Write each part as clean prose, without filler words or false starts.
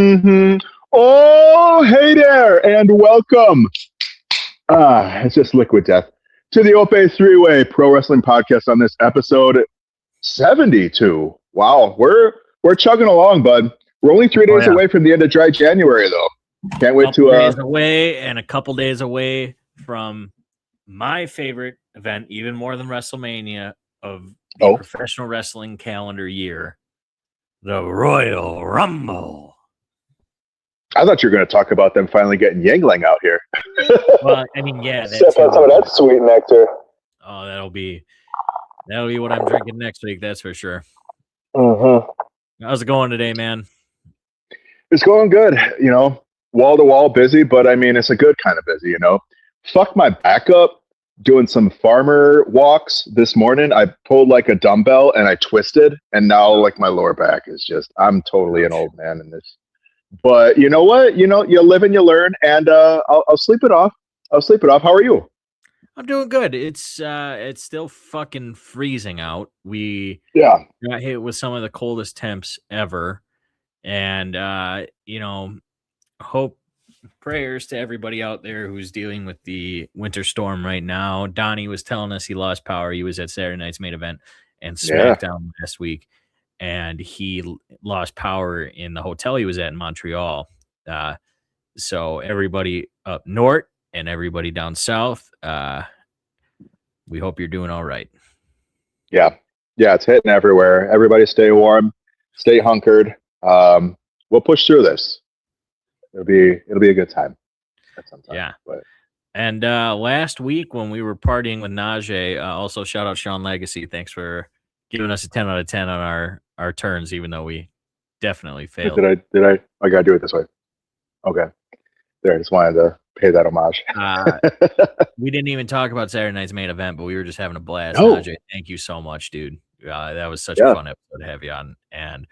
hmm Oh, hey there, and welcome. It's just Liquid Death to the Ope-Eh three-way pro wrestling podcast on this episode 72. Wow, we're chugging along, bud. We're only 3 days away from the end of dry January, though. Can't wait to days away, and a couple days away from my favorite event, even more than WrestleMania of the professional wrestling calendar year, the Royal Rumble. I thought you were going to talk about them finally getting Yangling out here. Well, I mean, yeah, Step out some of that sweet nectar. Oh, that'll be what I'm drinking next week. That's for sure. Mm-hmm. How's it going today, man? It's going good. You know, wall to wall busy, but I mean, it's a good kind of busy. You know, fucked my back up doing some farmer walks this morning. I pulled like a dumbbell and I twisted, and now like my lower back is just. I'm totally an old man in this. But you know what? You know, you live and you learn, and I'll sleep it off. I'll sleep it off. How are you? I'm doing good. It's still fucking freezing out. We got hit with some of the coldest temps ever, and prayers to everybody out there who's dealing with the winter storm right now. Donnie was telling us he lost power. He was at Saturday night's main event and SmackDown last week, and he lost power in the hotel he was at in Montreal. So everybody up north and everybody down south, we hope you're doing all right. Yeah, it's hitting everywhere. Everybody stay warm, stay hunkered. We'll push through this. It'll be a good time at some time. Yeah. And last week when we were partying with Najee, also shout out Sean Legacy. Thanks for giving us a 10 out of 10 on our turns, even though we definitely failed. Did I? I gotta do it this way. Okay. There, I just wanted to pay that homage. We didn't even talk about Saturday night's main event, but we were just having a blast. Najee, thank you so much, dude. That was such a fun episode to have you on, and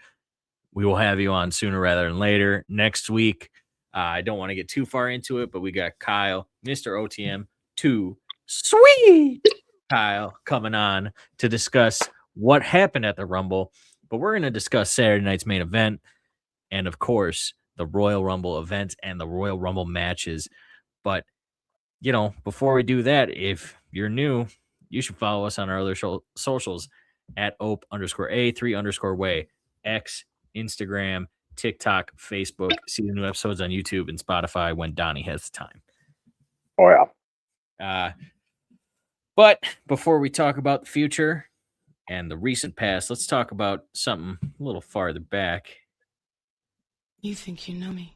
we will have you on sooner rather than later. Next week, I don't want to get too far into it, but we got Kyle, Mr. OTM, 2 sweet Kyle coming on to discuss what happened at the Rumble. But we're going to discuss Saturday night's main event and, of course, the Royal Rumble event and the Royal Rumble matches. But, you know, before we do that, if you're new, you should follow us on our other socials at Ope_A3_way, X, Instagram, TikTok, Facebook. See the new episodes on YouTube and Spotify when Donnie has the time. Oh, yeah. But before we talk about the future and the recent past, let's talk about something a little farther back. You think you know me?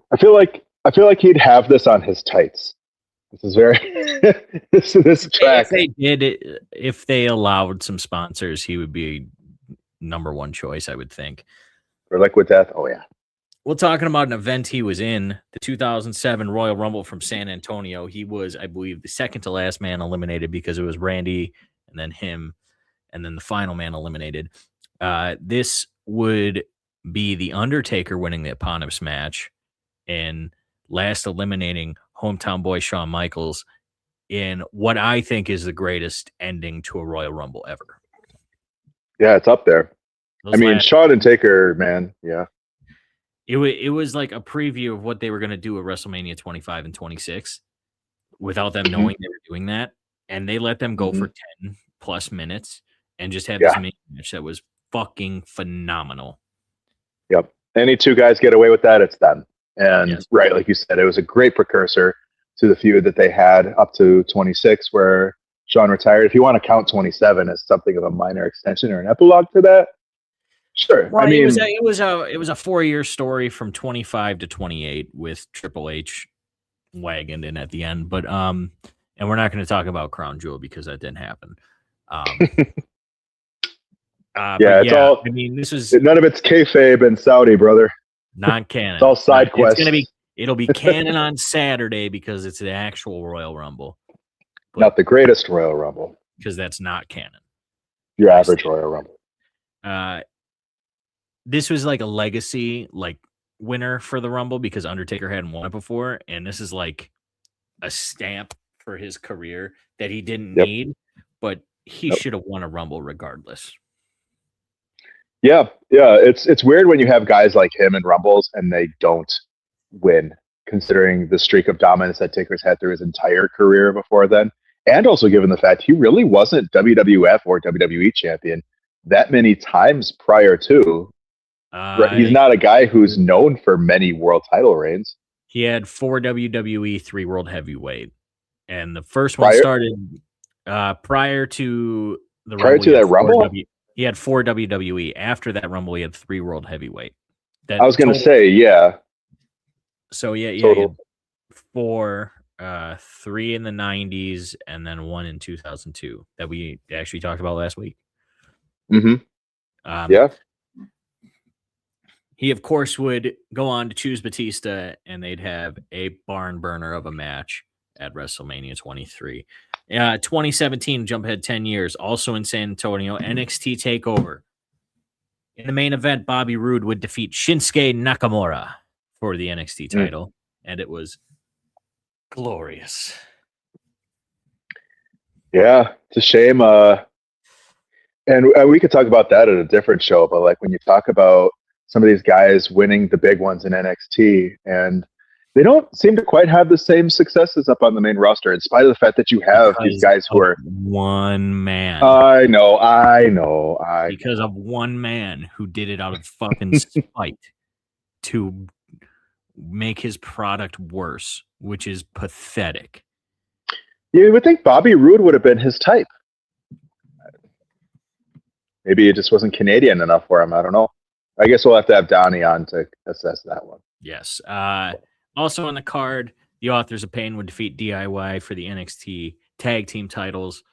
I feel like he'd have this on his tights. This is very this track. If they did, if they allowed some sponsors, he would be number one choice, I would think. For Liquid Death, oh yeah. We're talking about an event he was in, the 2007 Royal Rumble from San Antonio. He was, I believe, the second to last man eliminated because it was Randy and then him and then the final man eliminated. This would be The Undertaker winning the eponymous match and last eliminating hometown boy Shawn Michaels in what I think is the greatest ending to a Royal Rumble ever. Yeah, it's up there. Shawn and Taker, man, yeah. It was like a preview of what they were going to do at WrestleMania 25 and 26 without them knowing they were doing that. And they let them go for 10 plus minutes and just had this main match that was fucking phenomenal. Yep. Any two guys get away with that, it's done. And right, like you said, it was a great precursor to the feud that they had up to 26 where Shawn retired. If you want to count 27 as something of a minor extension or an epilogue to that, sure. Well, it was a 4-year story from 25 to 28 with Triple H wagoned in at the end, but and we're not going to talk about Crown Jewel because that didn't happen. It's all. I mean, this is none of it's kayfabe and Saudi, brother. Non-canon. It's all side quests. It'll be canon on Saturday because it's the actual Royal Rumble, not the greatest Royal Rumble because that's not canon. Your average Royal Rumble. This was like a legacy winner for the Rumble because Undertaker hadn't won it before, and this is like a stamp for his career that he didn't need, but he should have won a Rumble regardless. Yeah. It's weird when you have guys like him in Rumbles and they don't win, considering the streak of dominance that Taker's had through his entire career before then. And also given the fact he really wasn't WWF or WWE champion that many times prior to. He's not a guy who's known for many world title reigns. He had 4 WWE, 3 World Heavyweight. And the first one started prior to the prior Rumble. To that Rumble? He had 4 WWE. After that Rumble, he had 3 World Heavyweight. I was going to say, yeah. So, he had 4, 3 in the 90s, and then 1 in 2002 that we actually talked about last week. Yeah. He, of course, would go on to choose Batista, and they'd have a barn burner of a match at WrestleMania 23. 2017, jump ahead 10 years, also in San Antonio, NXT TakeOver. In the main event, Bobby Roode would defeat Shinsuke Nakamura for the NXT title, and it was glorious. Yeah, it's a shame. And we could talk about that at a different show, but like when you talk about some of these guys winning the big ones in NXT, and they don't seem to quite have the same successes up on the main roster, in spite of the fact that you have these guys who are one man. I know. Because of one man who did it out of fucking spite to make his product worse, which is pathetic. You would think Bobby Roode would have been his type. Maybe it just wasn't Canadian enough for him. I don't know. I guess we'll have to have Donnie on to assess that one. Yes. Also on the card, the Authors of Pain would defeat DIY for the NXT tag team titles,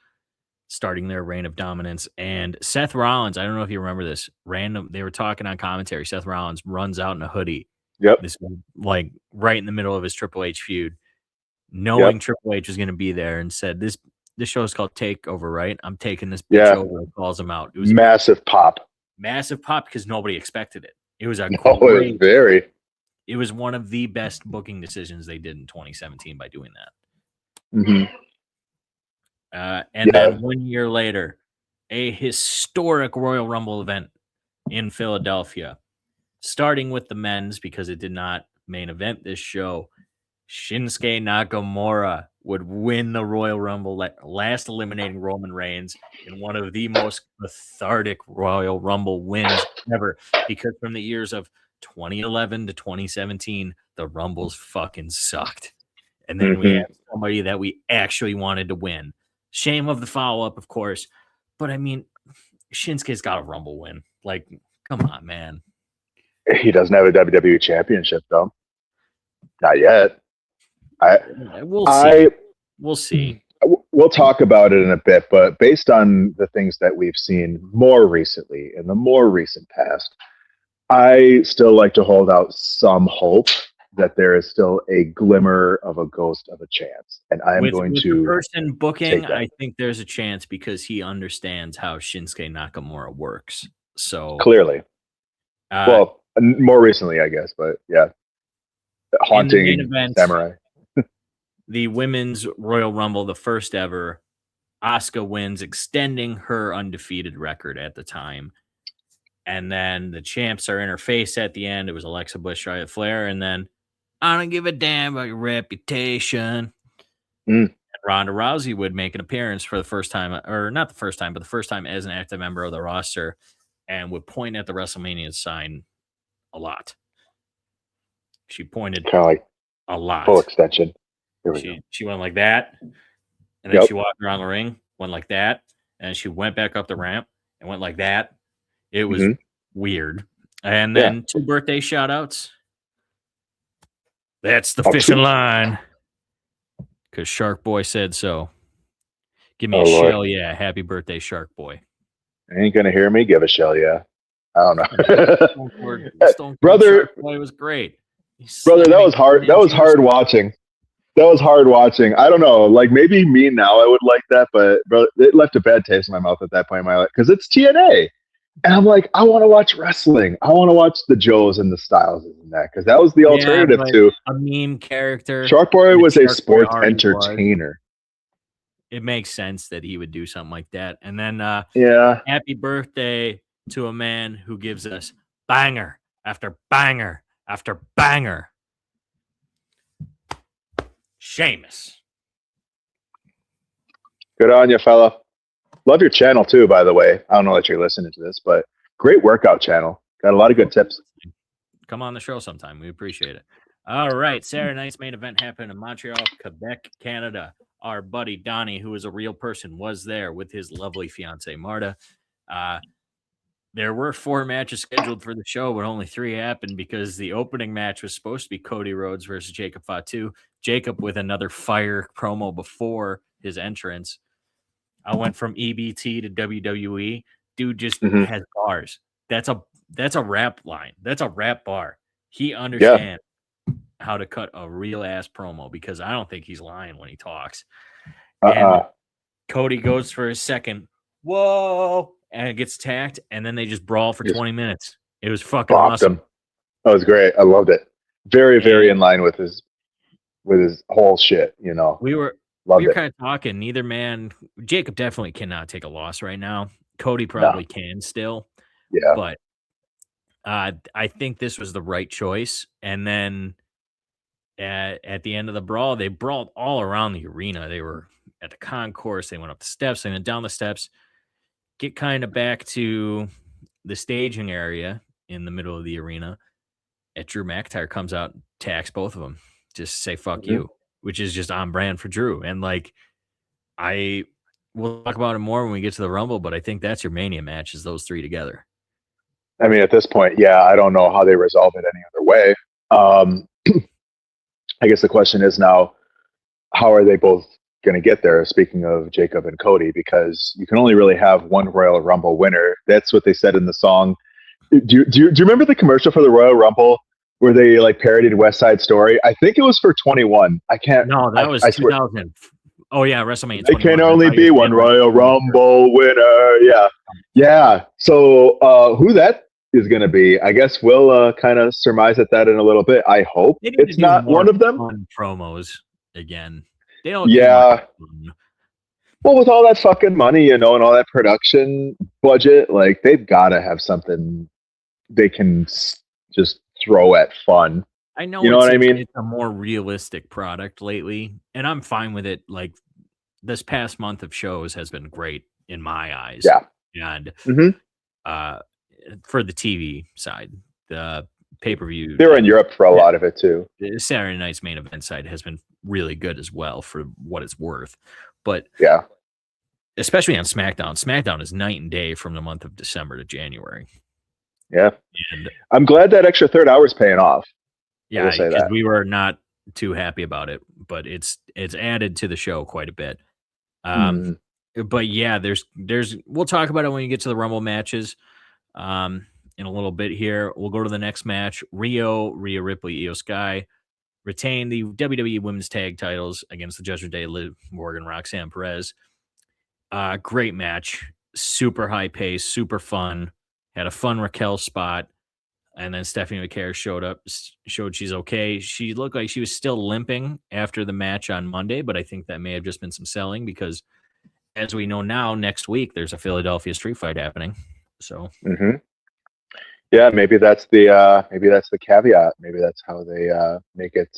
starting their reign of dominance. And Seth Rollins, I don't know if you remember this, they were talking on commentary. Seth Rollins runs out in a hoodie. Yep. This like right in the middle of his Triple H feud, knowing Triple H was going to be there, and said, This show is called Takeover, right? I'm taking this bitch over, and calls him out. It was massive pop because nobody expected it. It was it was one of the best booking decisions they did in 2017 by doing that. And then 1 year later, a historic Royal Rumble event in Philadelphia, starting with the men's because it did not main event this show. Shinsuke Nakamura would win the Royal Rumble, last eliminating Roman Reigns in one of the most cathartic Royal Rumble wins ever, because from the years of 2011 to 2017, the Rumbles fucking sucked. And then we had somebody that we actually wanted to win. Shame of the follow-up, of course. But, I mean, Shinsuke's got a Rumble win. Like, come on, man. He doesn't have a WWE championship, though. Not yet. We'll see. We'll talk about it in a bit, but based on the things that we've seen more recently, in the more recent past, I still like to hold out some hope that there is still a glimmer of a ghost of a chance. And I am with to the person booking, I think there's a chance because he understands how Shinsuke Nakamura works. So clearly. More recently, I guess, but yeah. Haunting in the main event, Samurai. The Women's Royal Rumble, the first ever, Asuka wins, extending her undefeated record at the time. And then the champs are in her face at the end. It was Alexa Bliss, Charlotte Flair, and then I don't give a damn about your reputation. And Ronda Rousey would make an appearance for the first time, or not the first time, but the first time as an active member of the roster, and would point at the WrestleMania sign a lot. She pointed kind of like a lot. Full extension. She went like that, and then she walked around the ring, went like that, and she went back up the ramp and went like that. It was weird. And then 2 birthday shout outs. That's the fishing line. Because Shark Boy said so. Give me a shell, yeah. Happy birthday, Shark Boy. Ain't gonna hear me give a shell, yeah. I don't know. Stone Brother, Shark Boy was great. Brother, that was hard. That was hard watching. That was hard watching. I don't know. Like, maybe me now I would like that, but bro, it left a bad taste in my mouth at that point in my life because it's TNA. And I'm like, I want to watch wrestling. I want to watch the Joes and the Styles and that, because that was the alternative to a meme character. Shark Boy was a sports entertainer. it makes sense that he would do something like that. And then Yeah. happy birthday to a man who gives us banger after banger after banger. Sheamus. Good on you, fella. Love your channel too, by the way. I don't know that you're listening to this, but great workout channel. Got a lot of good tips. Come on the show sometime. We appreciate it. All right. Saturday night's main event happened in Montreal, Quebec, Canada. Our buddy Donnie, who is a real person, was there with his lovely fiance Marta. There were 4 matches scheduled for the show, but only 3 happened because the opening match was supposed to be Cody Rhodes versus Jacob Fatu. Jacob with another fire promo before his entrance. I went from EBT to WWE. Dude just has bars. That's a rap line. That's a rap bar. He understands how to cut a real ass promo because I don't think he's lying when he talks. And Cody goes for his second. Whoa. And it gets attacked, and then they just brawl for 20 minutes. It was fucking awesome. Him. That was great. I loved it. Very, very in line with his whole shit, you know. We were kind of talking. Neither man, Jacob definitely cannot take a loss right now. Cody probably can still. Yeah. But I think this was the right choice. And then at the end of the brawl, they brawled all around the arena. They were at the concourse. They went up the steps. They went down the steps. Get kind of back to the staging area in the middle of the arena. And Drew McIntyre comes out and attacks both of them. Just say fuck you, which is just on brand for Drew. And like, we'll talk about it more when we get to the Rumble, but I think that's your Mania match is those 3 together. I mean, at this point, yeah, I don't know how they resolve it any other way. I guess the question is now, how are they both going to get there? Speaking of Jacob and Cody, because you can only really have one Royal Rumble winner. That's what they said in the song. Do you remember the commercial for the Royal Rumble where they like parodied West Side Story? I think it was for 21. I can't. No, that was 2000. Oh yeah, WrestleMania. It can only be one Royal Rumble winner. Yeah, yeah. So who that is going to be? I guess we'll kind of surmise at that in a little bit. I hope it's not one of them. Promos again. They don't. Yeah. Well, with all that fucking money, you know, and all that production budget, like they've got to have something they can just throw at fun. I know. You know what I mean? It's a more realistic product lately, and I'm fine with it. Like this past month of shows has been great in my eyes. Yeah. And for the TV side, the pay-per-view. They were in Europe for a lot of it too. The Saturday night's main event side has been really good as well for what it's worth. But yeah, especially on SmackDown. SmackDown is night and day from the month of December to January. Yeah. And I'm glad that extra third hour is paying off. Yeah, because we were not too happy about it, but it's added to the show quite a bit. But yeah, there's we'll talk about it when you get to the Rumble matches. In a little bit here. We'll go to the next match. Rhea Ripley, Io Sky retain the WWE Women's Tag titles against the Judgment Day, Liv Morgan, Roxanne Perez. Great match. Super high pace, super fun. Had a fun Raquel spot. And then Stephanie McCare showed she's okay. She looked like she was still limping after the match on Monday, but I think that may have just been some selling because, as we know now, next week there's a Philadelphia street fight happening. So, yeah, maybe that's the caveat. Maybe that's how they make it,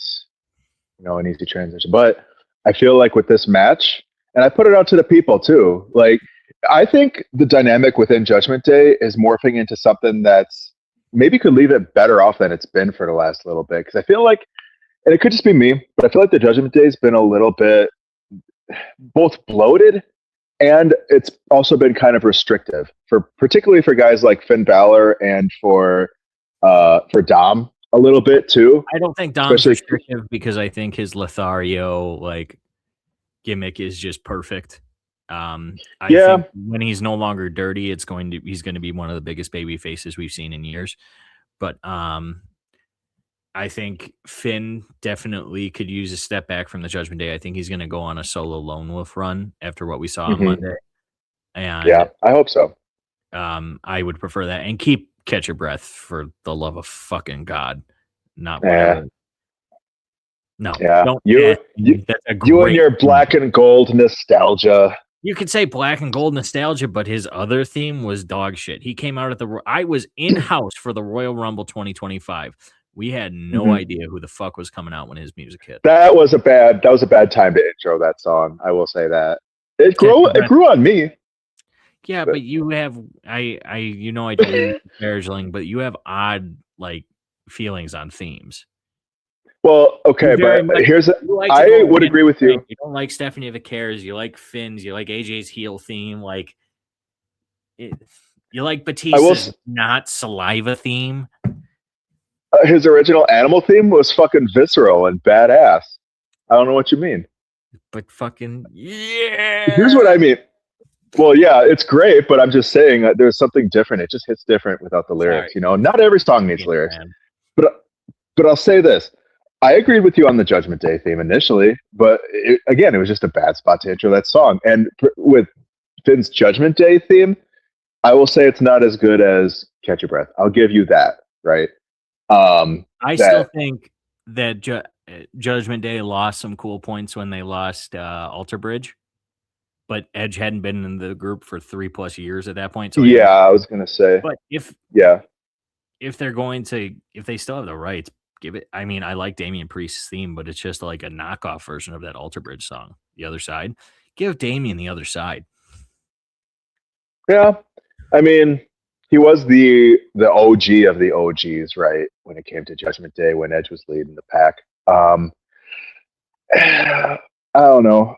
you know, an easy transition. But I feel like with this match, and I put it out to the people too. Like, I think the dynamic within Judgment Day is morphing into something that's maybe could leave it better off than it's been for the last little bit. Because I feel like, and it could just be me, but I feel like the Judgment Day has been a little bit both bloated and it's also been kind of restrictive particularly for guys like Finn Balor and for Dom a little bit too. I don't think Dom's restrictive because I think his Lothario gimmick is just perfect. I think when he's no longer dirty, he's going to be one of the biggest baby faces we've seen in years. But I think Finn definitely could use a step back from the Judgment Day. I think he's going to go on a solo Lone Wolf run after what we saw on Monday. And yeah, I hope so. I would prefer that and catch your breath for the love of fucking God. Not No, Yeah, don't. you That's a you and great your theme. black and gold nostalgia. You could say black and gold nostalgia, but his other theme was dog shit. He came out at I was in house for the Royal Rumble 2025. We had no Mhm. idea who the fuck was coming out when his music hit. That was a bad time to intro that song. I will say that it Catch grew your breath. on me. Yeah, But but you have I don't mean disparaging, but you have odd like feelings on themes. well, okay, You very but much here's you like to I go would against agree with the grain. you. You don't like Stephanie the Cares. You like Finn's. You like AJ's heel theme. Like you like I will. Batista's not saliva theme. His original animal theme was fucking visceral and badass. I don't know what you mean. But fucking yeah. Here's what I mean. Well, yeah, it's great, but I'm just saying that there's something different. It just hits different without the lyrics. Sorry. You know, not every song needs Yeah, lyrics. man. But I'll say this: I agreed with you on the Judgment Day theme initially, but again, it was just a bad spot to intro that song. And with Finn's Judgment Day theme, I will say it's not as good as Catch Your Breath. I'll give you that, right? I still think that Judgment Day lost some cool points when they lost Alter Bridge, but Edge hadn't been in the group for 3+ years at that point. So yeah, I was gonna say, but if they're going to, if they still have the rights, give it. I mean, I like Damian Priest's theme, but it's just like a knockoff version of that Alter Bridge song. The Other Side. Give Damian The Other Side. yeah. I mean, he was the OG of the OGs, right? When it came to Judgment Day, when Edge was leading the pack. I don't know.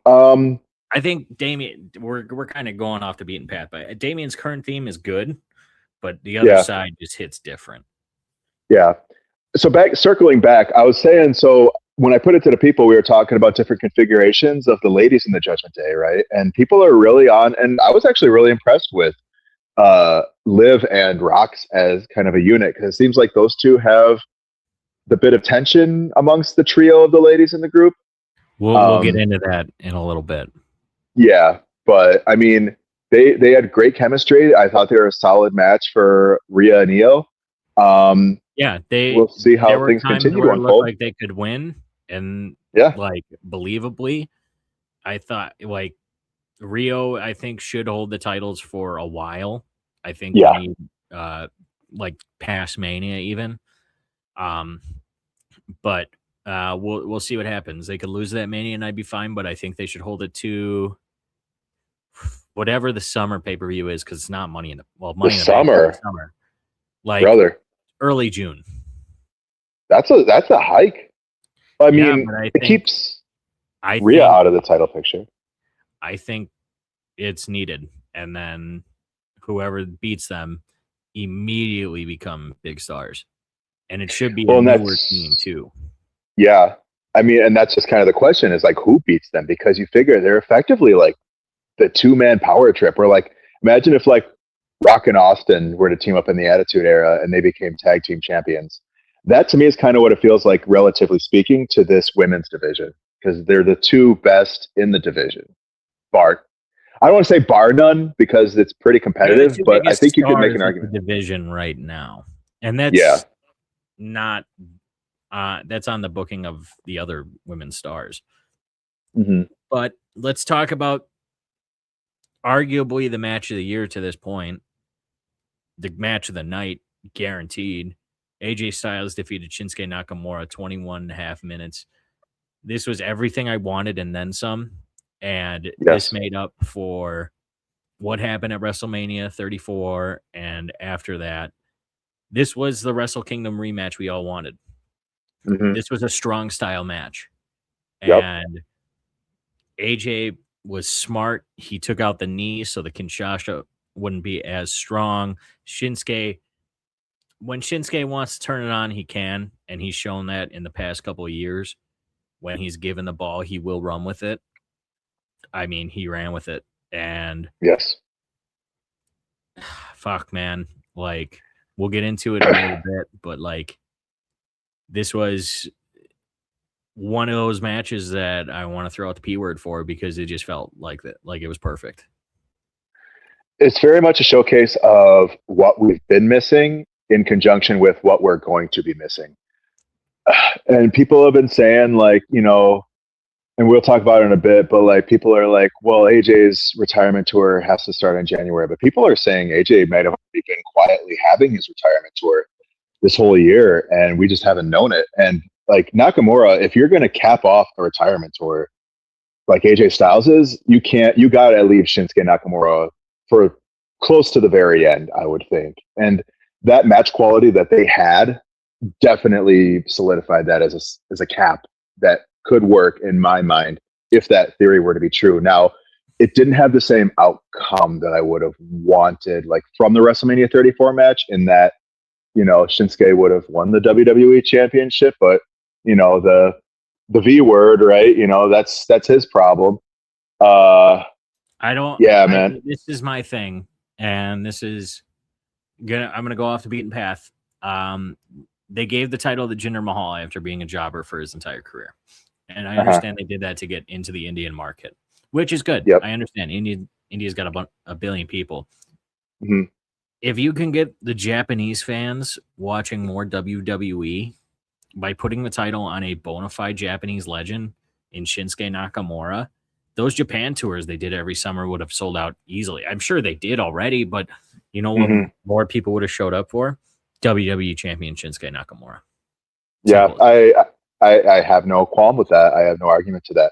I think Damian, we're kind of going off the beaten path, but Damian's current theme is good, but The Other Side just hits different. Yeah. So circling back, I was saying, so when I put it to the people, we were talking about different configurations of the ladies in the Judgment Day, right? And people are really on, and I was actually really impressed with Liv and Rox as kind of a unit, because it seems like those two have the bit of tension amongst the trio of the ladies in the group. We'll get into that in a little bit. Yeah, but I mean, they had great chemistry. I thought they were a solid match for Rhea and Io. Yeah, we'll see how things continue to unfold. Like they could win, and like believably, I thought like Rio, I think, should hold the titles for a while. I think we need like past Mania even. But we'll see what happens. They could lose that Mania and I'd be fine, but I think they should hold it to whatever the summer pay-per-view is, because it's not Money in the Summer. Like brother, early June. That's a hike. I mean, it keeps Rhea out of the title picture. I think it's needed, and then whoever beats them immediately become big stars, and it should be a newer team too. Yeah, I mean, and that's just kind of the question: is like, who beats them? Because you figure they're effectively like the 2-man power trip. Or like, imagine if like Rock and Austin were to team up in the Attitude Era and they became tag team champions. That to me is kind of what it feels like, relatively speaking, to this women's division, because they're the two best in the division. I don't want to say bar none, because it's pretty competitive, but I think you could make an argument. The division right now, and that's not that's on the booking of the other women's stars. Mm-hmm. But let's talk about arguably the match of the year to this point, the match of the night, guaranteed. AJ Styles defeated Shinsuke Nakamura 21.5 minutes. This was everything I wanted and then some. And this made up for what happened at WrestleMania 34. And after that, this was the Wrestle Kingdom rematch we all wanted. Mm-hmm. This was a strong style match. And AJ was smart. He took out the knee so the Kinshasa wouldn't be as strong. Shinsuke, when Shinsuke wants to turn it on, he can. And he's shown that in the past couple of years. When he's given the ball, he will run with it. I mean, he ran with it. And fuck, man. Like, we'll get into it in a little bit, but like, this was one of those matches that I want to throw out the P word for, because it just felt like that, like it was perfect. It's very much a showcase of what we've been missing in conjunction with what we're going to be missing. And people have been saying like, and we'll talk about it in a bit, but like people are like, well, AJ's retirement tour has to start in January, but people are saying AJ might have already been quietly having his retirement tour this whole year, and we just haven't known it. And like Nakamura, if you're going to cap off the retirement tour like AJ Styles is, you got to leave Shinsuke Nakamura for close to the very end, I would think. And that match quality that they had definitely solidified that as a cap that could work in my mind if that theory were to be true. Now, it didn't have the same outcome that I would have wanted, like from the WrestleMania 34 match, in that Shinsuke would have won the WWE Championship, but the V word, right? That's his problem. I don't. Yeah, man. This is my thing, and I'm gonna go off the beaten path. They gave the title to Jinder Mahal after being a jobber for his entire career. And I understand they did that to get into the Indian market, which is good. Yep. I understand. India's got a billion people. Mm-hmm. If you can get the Japanese fans watching more WWE by putting the title on a bona fide Japanese legend in Shinsuke Nakamura, those Japan tours they did every summer would have sold out easily. I'm sure they did already, but you know what more people would have showed up for? WWE champion Shinsuke Nakamura. Simple. Yeah, I have no qualm with that. I have no argument to that.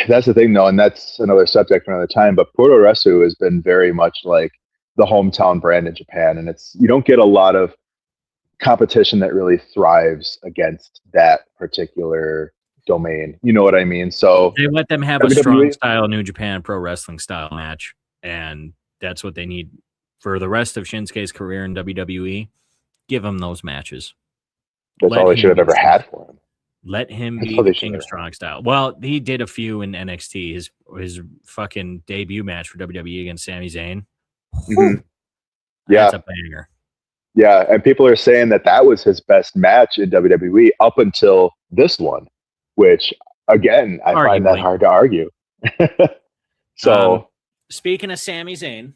That's the thing, though, and that's another subject for another time. But Puroresu has been very much like the hometown brand in Japan, and you don't get a lot of competition that really thrives against that particular domain. You know what I mean? So they let them have a strong style New Japan Pro Wrestling style match, and that's what they need for the rest of Shinsuke's career in WWE. Give him those matches. That's all they should have ever had for him. Let him be the king of strong style. Well, he did a few in NXT. His fucking debut match for WWE against Sami Zayn. Mm-hmm. That's a banger. Yeah, and people are saying that was his best match in WWE up until this one, which, again, I find that hard to argue. So, speaking of Sami Zayn,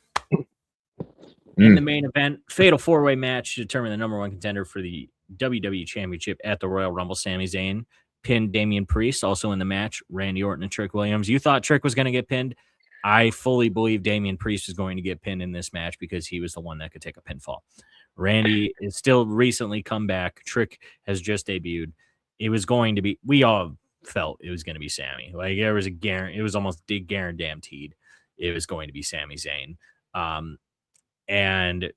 in the main event, fatal four-way match to determine the number one contender for the WWE Championship at the Royal Rumble, Sami Zayn pinned Damian Priest. Also in the match, Randy Orton and Trick Williams. You thought Trick was going to get pinned. I fully believe Damian Priest is going to get pinned in this match because he was the one that could take a pinfall. Randy is still recently come back. Trick has just debuted. It was going to be, we all felt it was going to be Sami. Like there was it was almost guaranteed it was going to be Sami Zayn. And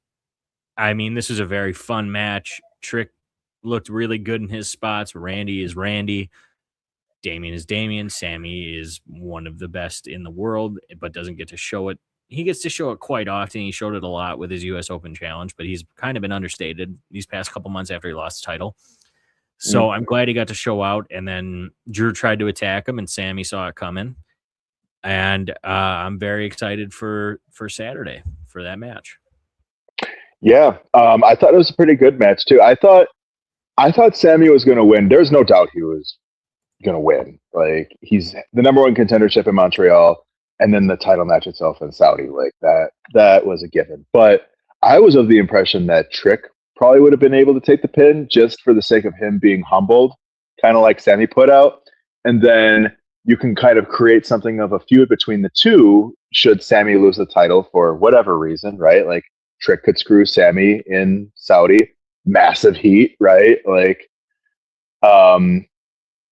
I mean, this was a very fun match. Trick looked really good in his spots. Randy is Randy. Damian is Damian. Sami is one of the best in the world, but doesn't get to show it. He gets to show it quite often. He showed it a lot with his U.S. Open Challenge, but he's kind of been understated these past couple months after he lost the title. So I'm glad he got to show out. And then Drew tried to attack him, and Sami saw it coming. And I'm very excited for Saturday for that match. Yeah, I thought it was a pretty good match too. I thought Sami was going to win. There's no doubt he was going to win. Like he's the number one contendership in Montreal, and then the title match itself in Saudi. Like that was a given. But I was of the impression that Trick probably would have been able to take the pin just for the sake of him being humbled, kind of like Sami put out, and then you can kind of create something of a feud between the two should Sami lose the title for whatever reason, right? Like Trick could screw Sami in Saudi, massive heat, right? Like,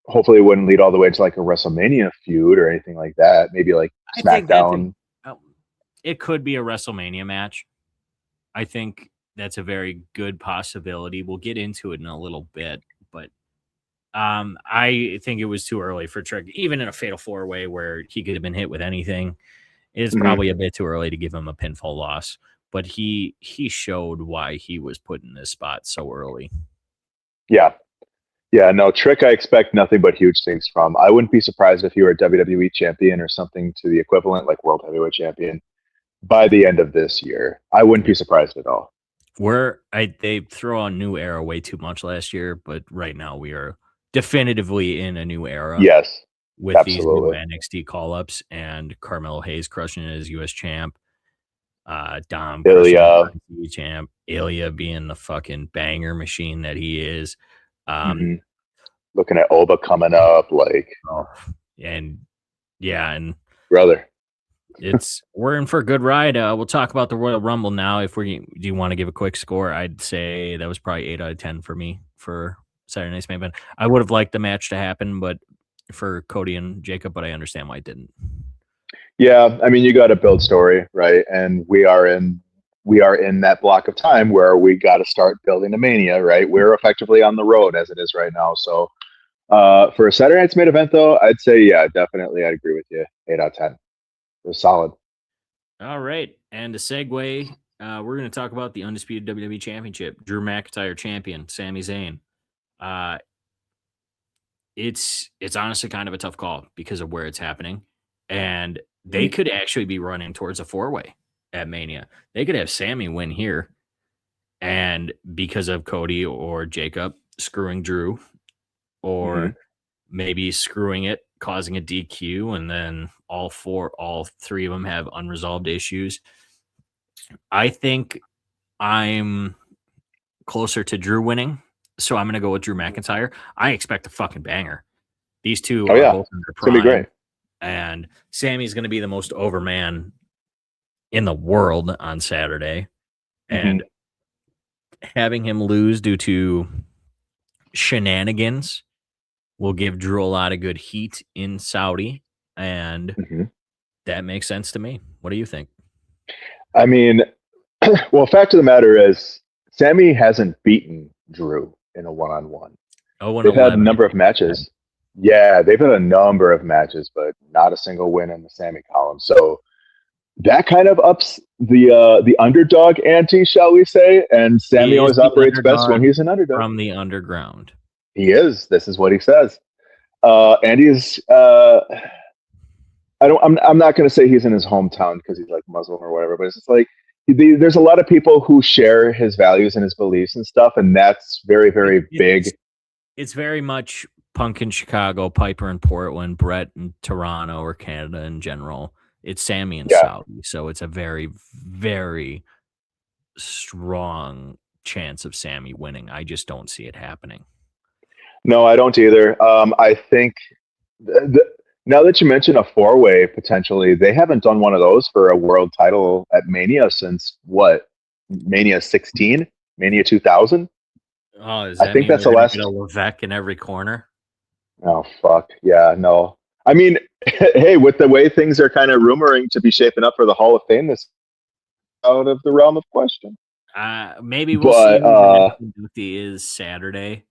hopefully it wouldn't lead all the way to like a WrestleMania feud or anything like that. Maybe like SmackDown. It could be a WrestleMania match. I think that's a very good possibility. We'll get into it in a little bit, but I think it was too early for Trick, even in a fatal four-way where he could have been hit with anything. It's probably a bit too early to give him a pinfall loss, but he showed why he was put in this spot so early. Yeah, no, Trick I expect nothing but huge things from. I wouldn't be surprised if he were a WWE champion or something to the equivalent, like World Heavyweight Champion, by the end of this year. I wouldn't be surprised at all. They throw on new era way too much last year, but right now we are definitively in a new era. Yes, with absolutely. These new NXT call-ups and Carmelo Hayes crushing it as U.S. champ, Dom Ilya champ, Ilya being the fucking banger machine that he is. Mhm. Looking at Oba coming up, like, Oh, and yeah, and brother. we're in for a good ride. We'll talk about the Royal Rumble now. If we do you want to give a quick score? I'd say that was probably 8 out of 10 for me for Saturday Night's Main Event. I would have liked the match to happen, but for Cody and Jacob, but I understand why it didn't. Yeah, I mean, you got to build story, right? And we are in that block of time where we got to start building the Mania, right? We're effectively on the road as it is right now. So for a Saturday Night's Main Event, though, I'd say yeah, definitely, I'd agree with you. 8 out of 10. It was solid. All right, and to segue, we're going to talk about the undisputed WWE Championship. Drew McIntyre champion, Sami Zayn. It's honestly kind of a tough call because of where it's happening, and they could actually be running towards a 4-way at Mania. They could have Sami win here, and because of Cody or Jacob screwing Drew, or maybe screwing it, causing a DQ, and then all three of them have unresolved issues. I think I'm closer to Drew winning, so I'm going to go with Drew McIntyre. I expect a fucking banger. These two are both in their It's gonna be prime, great. and Sammy's going to be the most over man in the world on Saturday, and having him lose due to shenanigans will give Drew a lot of good heat in Saudi, and that makes sense to me. What do you think? I mean, well, fact of the matter is, Sammy hasn't beaten Drew in a one-on-one. They've had a number of matches. Yeah, they've had a number of matches, but not a single win in the Sammy column. So that kind of ups the underdog ante, shall we say? And Sammy always operates best when he's an underdog. From the underground. He is. This is what he says. And he's I'm not going to say he's in his hometown because he's like Muslim or whatever, but it's just like there's a lot of people who share his values and his beliefs and stuff, and that's very, very big. It's very much Punk in Chicago, Piper in Portland, Brett in Toronto or Canada in general. It's Sammy in Saudi, so it's a very, very strong chance of Sammy winning. I just don't see it happening. No, I don't either. I think now that you mention a 4-way potentially, they haven't done one of those for a world title at Mania since what? Mania 16, Mania 2000. Oh, I think that's the last. Levesque in every corner. Oh fuck yeah, no. I mean, hey, with the way things are kind of rumoring to be shaping up for the Hall of Fame, this out of the realm of question. Maybe we'll see. Duty is Saturday.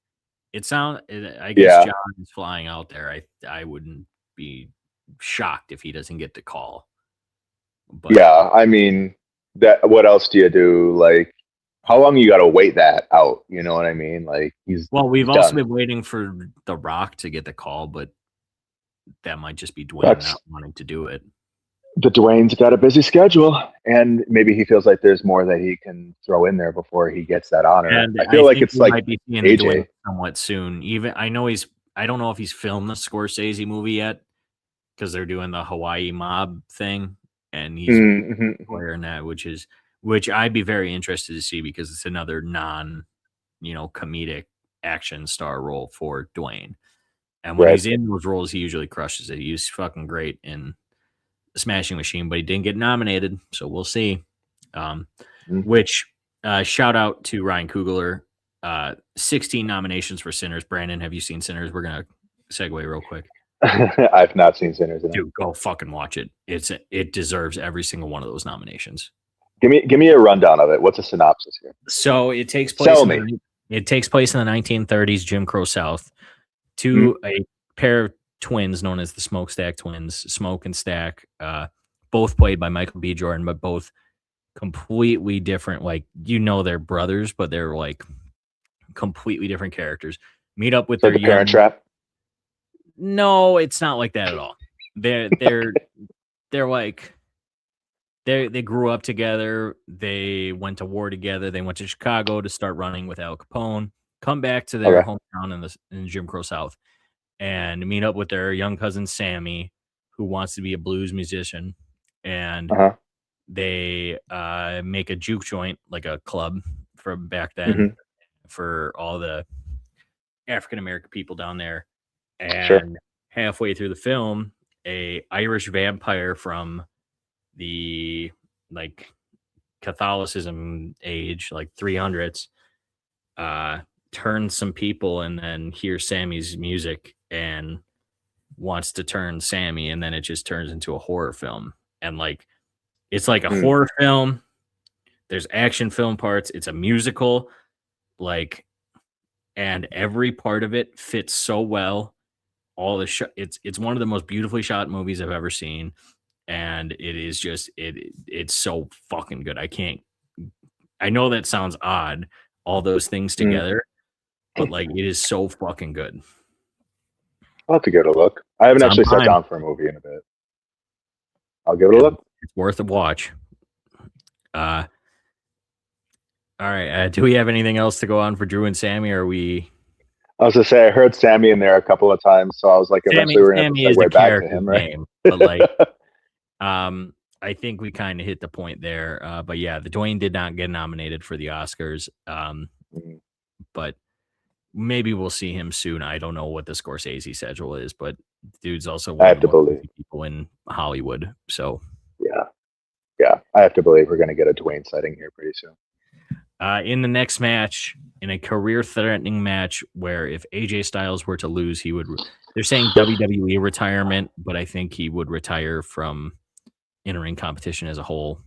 I guess John is flying out there. I wouldn't be shocked if he doesn't get the call. But yeah, I mean, that. What else do you do? Like, how long you got to wait that out? You know what I mean? Like, we've also been waiting for The Rock to get the call, but that might just be Dwayne not wanting to do it. The Dwayne's got a busy schedule, and maybe he feels like there's more that he can throw in there before he gets that honor. And I feel like it's like might be seeing AJ somewhat soon. Even I know I don't know if he's filmed the Scorsese movie yet because they're doing the Hawaii mob thing, and he's wearing that, which I'd be very interested to see because it's another comedic action star role for Dwayne. And when he's in those roles, he usually crushes it. He's fucking great in Smashing Machine, but he didn't get nominated, so we'll see. Which shout out to Ryan Coogler, 16 nominations for Sinners. Brandon, have you seen Sinners? We're gonna segue real quick. I've not seen Sinners. Dude, go fucking watch it. It deserves every single one of those nominations. Give me a rundown of it. What's a synopsis here? So it takes place. It takes place in the 1930s, Jim Crow South. A pair of twins known as the Smokestack twins, Smoke and Stack, both played by Michael B. Jordan, but both completely different. Like, they're brothers, but they're like completely different characters. Meet up with their Parent Trap. No, it's not like that at all. They're like they grew up together. They went to war together. They went to Chicago to start running with Al Capone. Come back to their hometown in Jim Crow South and meet up with their young cousin Sammy, who wants to be a blues musician, and they make a juke joint, like a club from back then, for all the African American people down there, and Sure. halfway through the film, a Irish vampire from the like Catholicism age, like 300s, turns some people and then hears Sammy's music and wants to turn Sammy, and then it just turns into a horror film. And like it's like a horror film. There's action film parts. It's a musical, like, and every part of it fits so well. All the it's one of the most beautifully shot movies I've ever seen, and it is just it's so fucking good. I know that sounds odd, all those things together, but like it is so fucking good. I'll have to give it a look. I haven't actually sat down for a movie in a bit. I'll give it a look. It's worth a watch. All right. Do we have anything else to go on for Drew and Sammy? Or are we? I was gonna say I heard Sammy in there a couple of times, so I was like, eventually we're gonna have to segue back to him, right? Name, but like, I think we kind of hit the point there. But yeah, the Dwayne did not get nominated for the Oscars. But maybe we'll see him soon. I don't know what the Scorsese schedule is, but dude's also one of the most people in Hollywood. So yeah, I have to believe we're gonna get a Dwayne sighting here pretty soon. In the next match, in a career-threatening match, where if AJ Styles were to lose, he would. They're saying WWE retirement, but I think he would retire from in-ring competition as a whole.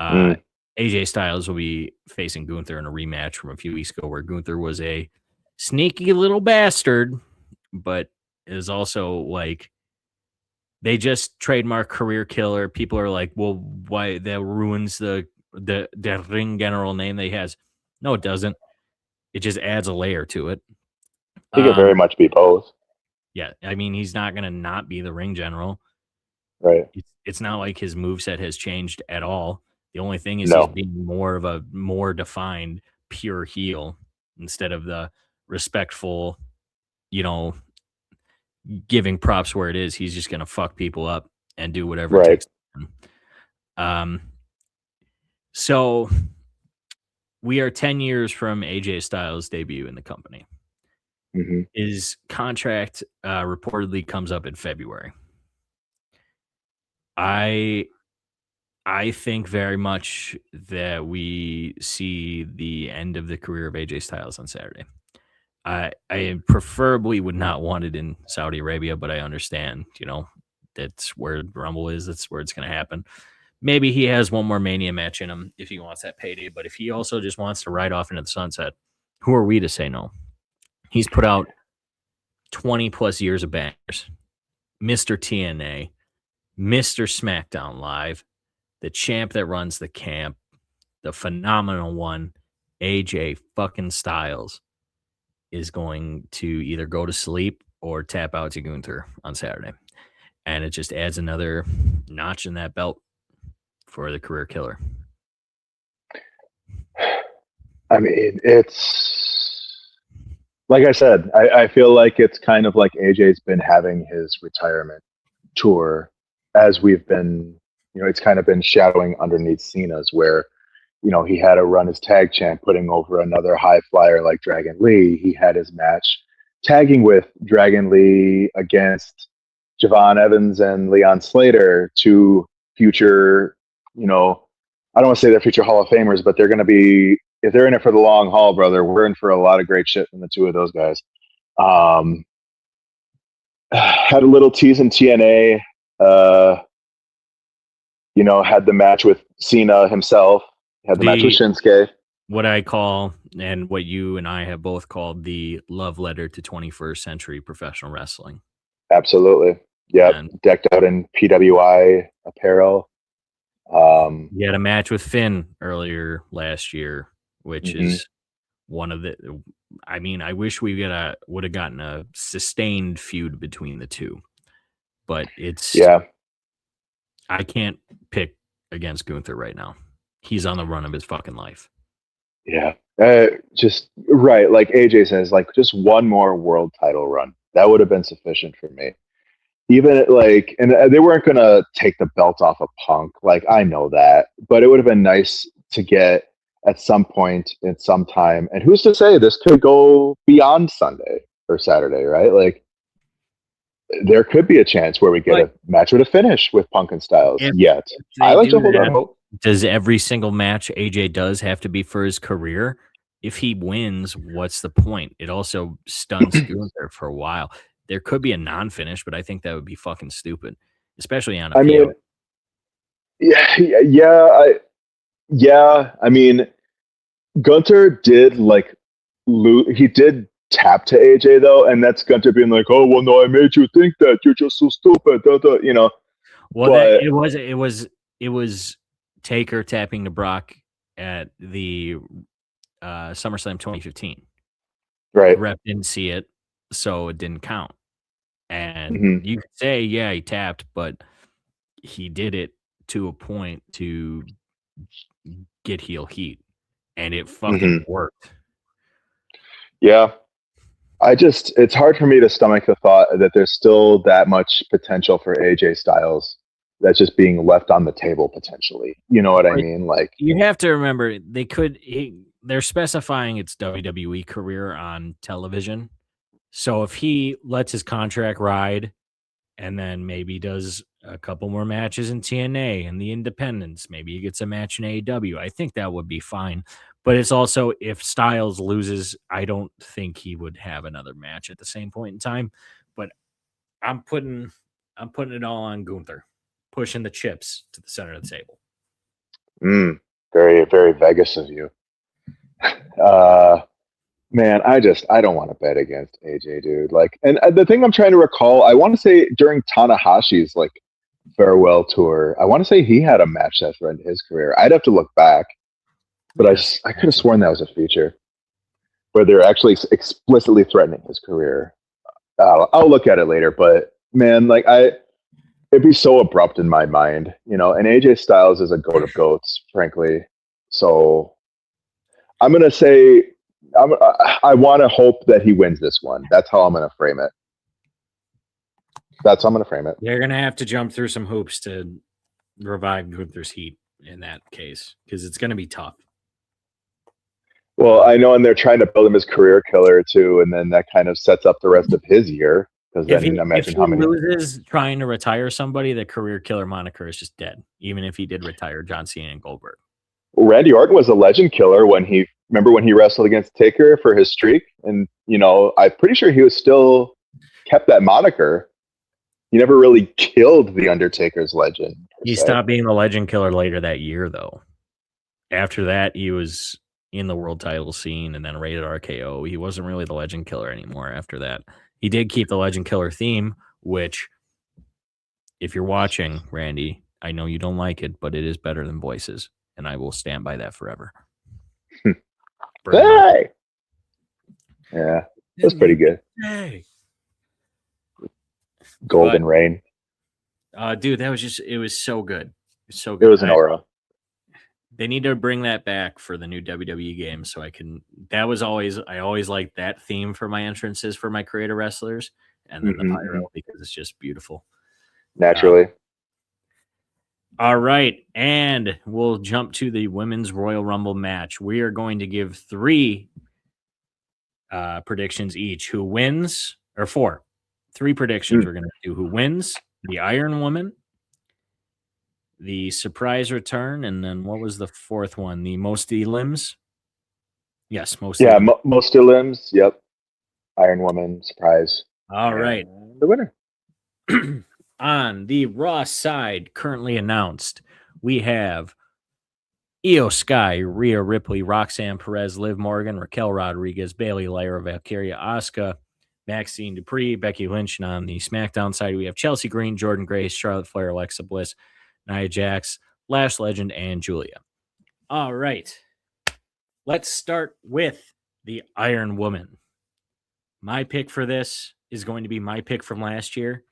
AJ Styles will be facing Gunther in a rematch from a few weeks ago, where Gunther was a sneaky little bastard, but is also like they just trademark career killer. People are like, well, why that ruins the ring general name that he has. No, it doesn't. It just adds a layer to it. He could very much be both. Yeah, I mean, he's not going to not be the ring general. Right. It's not like his moveset has changed at all. The only thing is he's being more of a more defined pure heel instead of the respectful, giving props where it is. He's just going to fuck people up and do whatever it takes. So we are 10 years from AJ Styles' debut in the company. His contract reportedly comes up in February. I think very much that we see the end of the career of AJ Styles on Saturday. I preferably would not want it in Saudi Arabia, but I understand, that's where Rumble is. That's where it's going to happen. Maybe he has one more Mania match in him if he wants that payday. But if he also just wants to ride off into the sunset, who are we to say no? He's put out 20 plus years of bangers. Mr. TNA, Mr. SmackDown Live, the champ that runs the camp, the phenomenal one, AJ fucking Styles, is going to either go to sleep or tap out to Gunther on Saturday. And it just adds another notch in that belt for the career killer. I mean, it's like I said, I feel like it's kind of like AJ's been having his retirement tour as we've been, it's kind of been shadowing underneath Cena's, where, he had to run his tag champ, putting over another high flyer like Dragon Lee. He had his match tagging with Dragon Lee against Javon Evans and Leon Slater, two future, I don't want to say they're future Hall of Famers, but they're going to be, if they're in it for the long haul, brother, we're in for a lot of great shit from the two of those guys. Had a little tease in TNA, had the match with Cena himself, had the match with Shinsuke. What I call, and what you and I have both called, the love letter to 21st century professional wrestling. Absolutely. Yeah, decked out in PWI apparel. You had a match with Finn earlier last year, which is one of the. I mean, I wish we would have gotten a sustained feud between the two, but it's I can't pick against Gunther right now. He's on the run of his fucking life. Yeah, just right. Like AJ says, like just one more world title run that would have been sufficient for me. Even and they weren't gonna take the belt off of Punk. Like I know that, but it would have been nice to get at some point in some time. And who's to say this could go beyond Sunday or Saturday, right? Like there could be a chance where we get a match with a finish with Punk and Styles. Yet I like to hold out hope. Does every single match AJ does have to be for his career? If he wins, what's the point? It also stuns Gunther for a while. There could be a non-finish, but I think that would be fucking stupid, especially on a PO. Mean, I mean, Gunther did he did tap to AJ though, and that's Gunther being like, "Oh well, no, I made you think that. You're just so stupid." You know. Well, but, it was Taker tapping to Brock at the SummerSlam 2015. Right. The ref didn't see it, so it didn't count. And you could say, yeah, he tapped, but he did it to a point to get heel heat, and it fucking worked. Yeah. It's hard for me to stomach the thought that there's still that much potential for AJ Styles that's just being left on the table potentially. You know what I mean? Like you have to remember they're specifying its WWE career on television. So if he lets his contract ride and then maybe does a couple more matches in TNA and the Independents, maybe he gets a match in AEW, I think that would be fine. But it's also, if Styles loses, I don't think he would have another match at the same point in time. But I'm putting it all on Gunther, pushing the chips to the center of the table. Very, very Vegas of you. Man, I don't want to bet against AJ, dude. Like, and the thing I'm trying to recall, I want to say during Tanahashi's like farewell tour, I want to say he had a match that threatened his career. I'd have to look back, but I could have sworn that was a feature where they're actually explicitly threatening his career. I'll look at it later, but man, like it'd be so abrupt in my mind, you know. And AJ Styles is a goat of goats, frankly. So I'm gonna say. I want to hope that he wins this one. That's how I'm going to frame it. They're going to have to jump through some hoops to revive Gunther's heat in that case, because it's going to be tough. Well, I know, and they're trying to build him as career killer too, and then that kind of sets up the rest of his year. Because then imagine how many loses trying to retire somebody, the career killer moniker is just dead. Even if he did retire John Cena and Goldberg. Randy Orton was a legend killer when he wrestled against Taker for his streak, and you know, I'm pretty sure he was still kept that moniker. He never really killed the Undertaker's legend. He stopped being the legend killer later that year, though. After that, he was in the world title scene and then rated RKO. He wasn't really the legend killer anymore after that. He did keep the legend killer theme, which, if you're watching, Randy, I know you don't like it, but it is better than Voices. And I will stand by that forever. Hey! Yeah, that's pretty good. Hey. Golden Rain. Dude, that was it was so good. It's so good. It was an aura. They need to bring that back for the new WWE game so I always liked that theme for my entrances for my creator wrestlers. And then the pyro, because it's just beautiful. Naturally. All right, and we'll jump to the Women's Royal Rumble match. We are going to give 3 predictions each. Who wins, or 4. 3 predictions we're going to do. Who wins, the Iron Woman, the surprise return, and then what was the 4th one? The Mosty Limbs? Yes, Mosty Limbs. Yeah, Mosty Limbs, yep. Iron Woman, surprise. All right. The winner. On the Raw side, currently announced, we have Io Sky, Rhea Ripley, Roxanne Perez, Liv Morgan, Raquel Rodriguez, Bayley, Lyra, Valkyria, Asuka, Maxine Dupree, Becky Lynch. And on the SmackDown side, we have Chelsea Green, Jordan Grace, Charlotte Flair, Alexa Bliss, Nia Jax, Lash Legend, and Julia. All right. Let's start with the Iron Woman. My pick for this is going to be my pick from last year,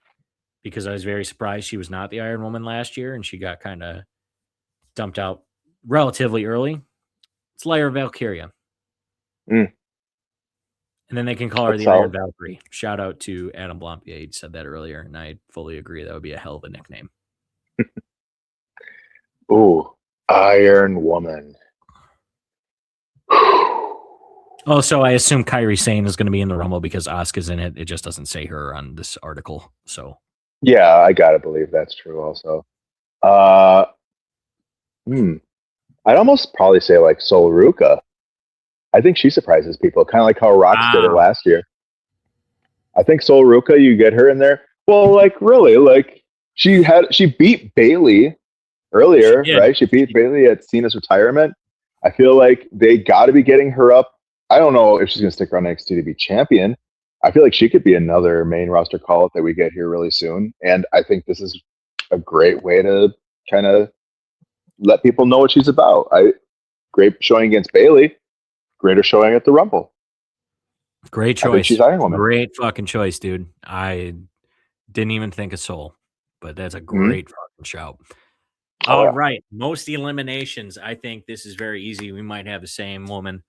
because I was very surprised she was not the Iron Woman last year, and she got kind of dumped out relatively early. It's Lyra Valkyria. And then they can call her the Iron Valkyrie. Shout out to Adam Blampier. He said that earlier, and I fully agree. That would be a hell of a nickname. Ooh, Iron Woman. Also, I assume Kairi Sane is going to be in the Rumble because Asuka's in it. It just doesn't say her on this article. So Yeah, I gotta believe that's true. Also, uh, I'd almost probably say like Sol Ruka. I think she surprises people, kind of like how Rox did it last year. I think Sol Ruka, you get her in there. Well, like really, like she beat Bailey earlier, right? She beat Bailey at Cena's retirement. I feel like they got to be getting her up. I don't know if she's going to stick around NXT to be champion. I feel like she could be another main roster call up that we get here really soon. And I think this is a great way to kind of let people know what she's about. Great showing against Bailey, greater showing at the Rumble. Great choice. I think she's Iron Woman. Great fucking choice, dude. I didn't even think of Soul, but that's a great fucking shout. All right. Most eliminations. I think this is very easy. We might have the same woman.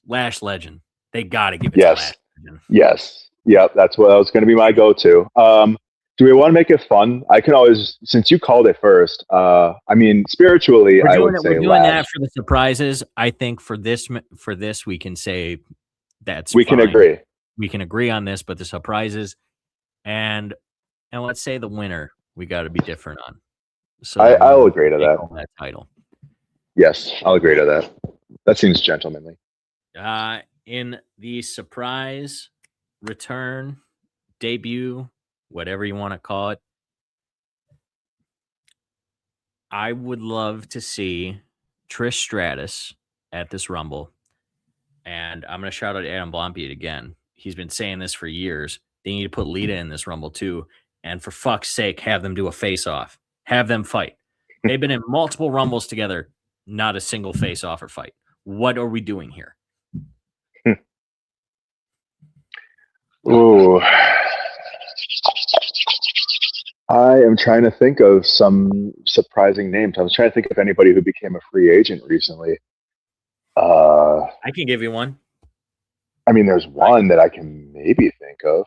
Lash Legend. They got to give it to Lash Legend. Yes. Yep. That's what was going to be my go-to. Do we want to make it fun? I can always, since you called it first. I mean, spiritually, I would say we're doing that for the surprises. I think for this, we can say that's we can agree. We can agree on this, but the surprises and let's say the winner, we got to be different on. So I'll agree to that title. Yes, I'll agree to that. That seems gentlemanly. In the surprise return, debut, whatever you want to call it, I would love to see Trish Stratus at this Rumble. And I'm going to shout out Adam Blompied again. He's been saying this for years. They need to put Lita in this Rumble too. And for fuck's sake, have them do a face-off. Have them fight. They've been in multiple Rumbles together. Not a single face-off or fight. What are we doing here? Ooh. I am trying to think of some surprising names. I was trying to think of anybody who became a free agent recently. I can give you one. I mean, there's one that I can maybe think of.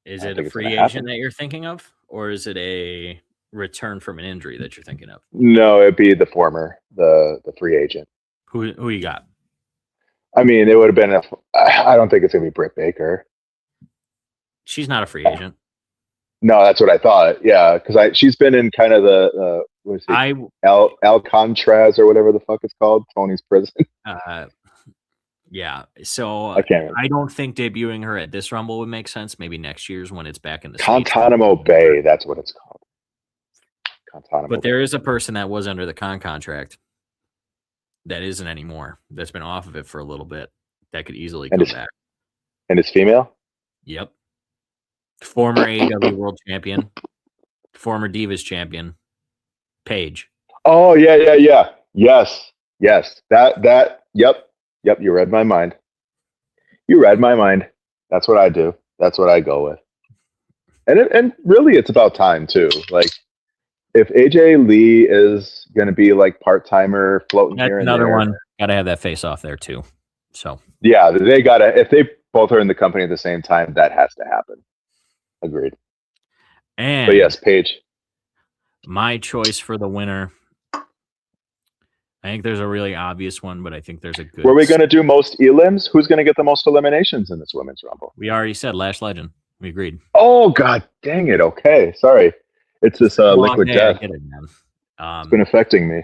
Is it a free agent that you're thinking of? Or is it a return from an injury that you're thinking of? No, it'd be the former, the free agent. Who you got? I mean, it would have been I don't think it's going to be Britt Baker. She's not a free agent. No, that's what I thought. Yeah, because she's been in kind of the what is it? Alcatraz or whatever the fuck it's called, Tony's prison. Yeah. So I don't think debuting her at this Rumble would make sense. Maybe next year's when it's back in the Guantanamo Bay. That's what it's called. Guantanamo. But there is a person that was under the contract that isn't anymore. That's been off of it for a little bit. That could easily come back. And it's female. Yep. Former AEW World Champion, former Divas Champion, Paige. Oh yeah. Yes. That. Yep. You read my mind. That's what I do. That's what I go with. And really, it's about time too. Like, if AJ Lee is going to be like part-timer floating here and another there, one. Got to have that face off there too. So yeah, they gotta. If they both are in the company at the same time, that has to happen. Agreed. But yes, Paige. My choice for the winner. I think there's a really obvious one, but I think there's a good. Were we going to do most elims? Who's going to get the most eliminations in this women's Rumble? We already said Lash Legend. We agreed. Oh god, dang it! Okay, sorry. It's this liquid death. I get it, man. It's been affecting me.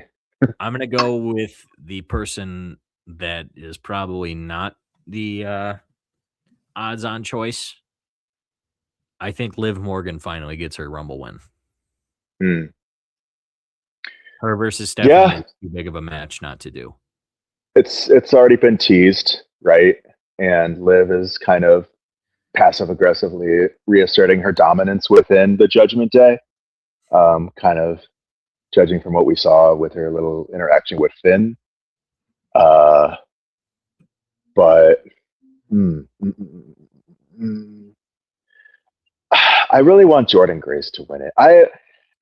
I'm going to go with the person that is probably not the odds-on choice. I think Liv Morgan finally gets her Rumble win. Her versus Stephanie is too big of a match not to do. It's already been teased, right? And Liv is kind of passive-aggressively reasserting her dominance within the Judgment Day. Kind of judging from what we saw with her little interaction with Finn. But I really want Jordynne Grace to win it.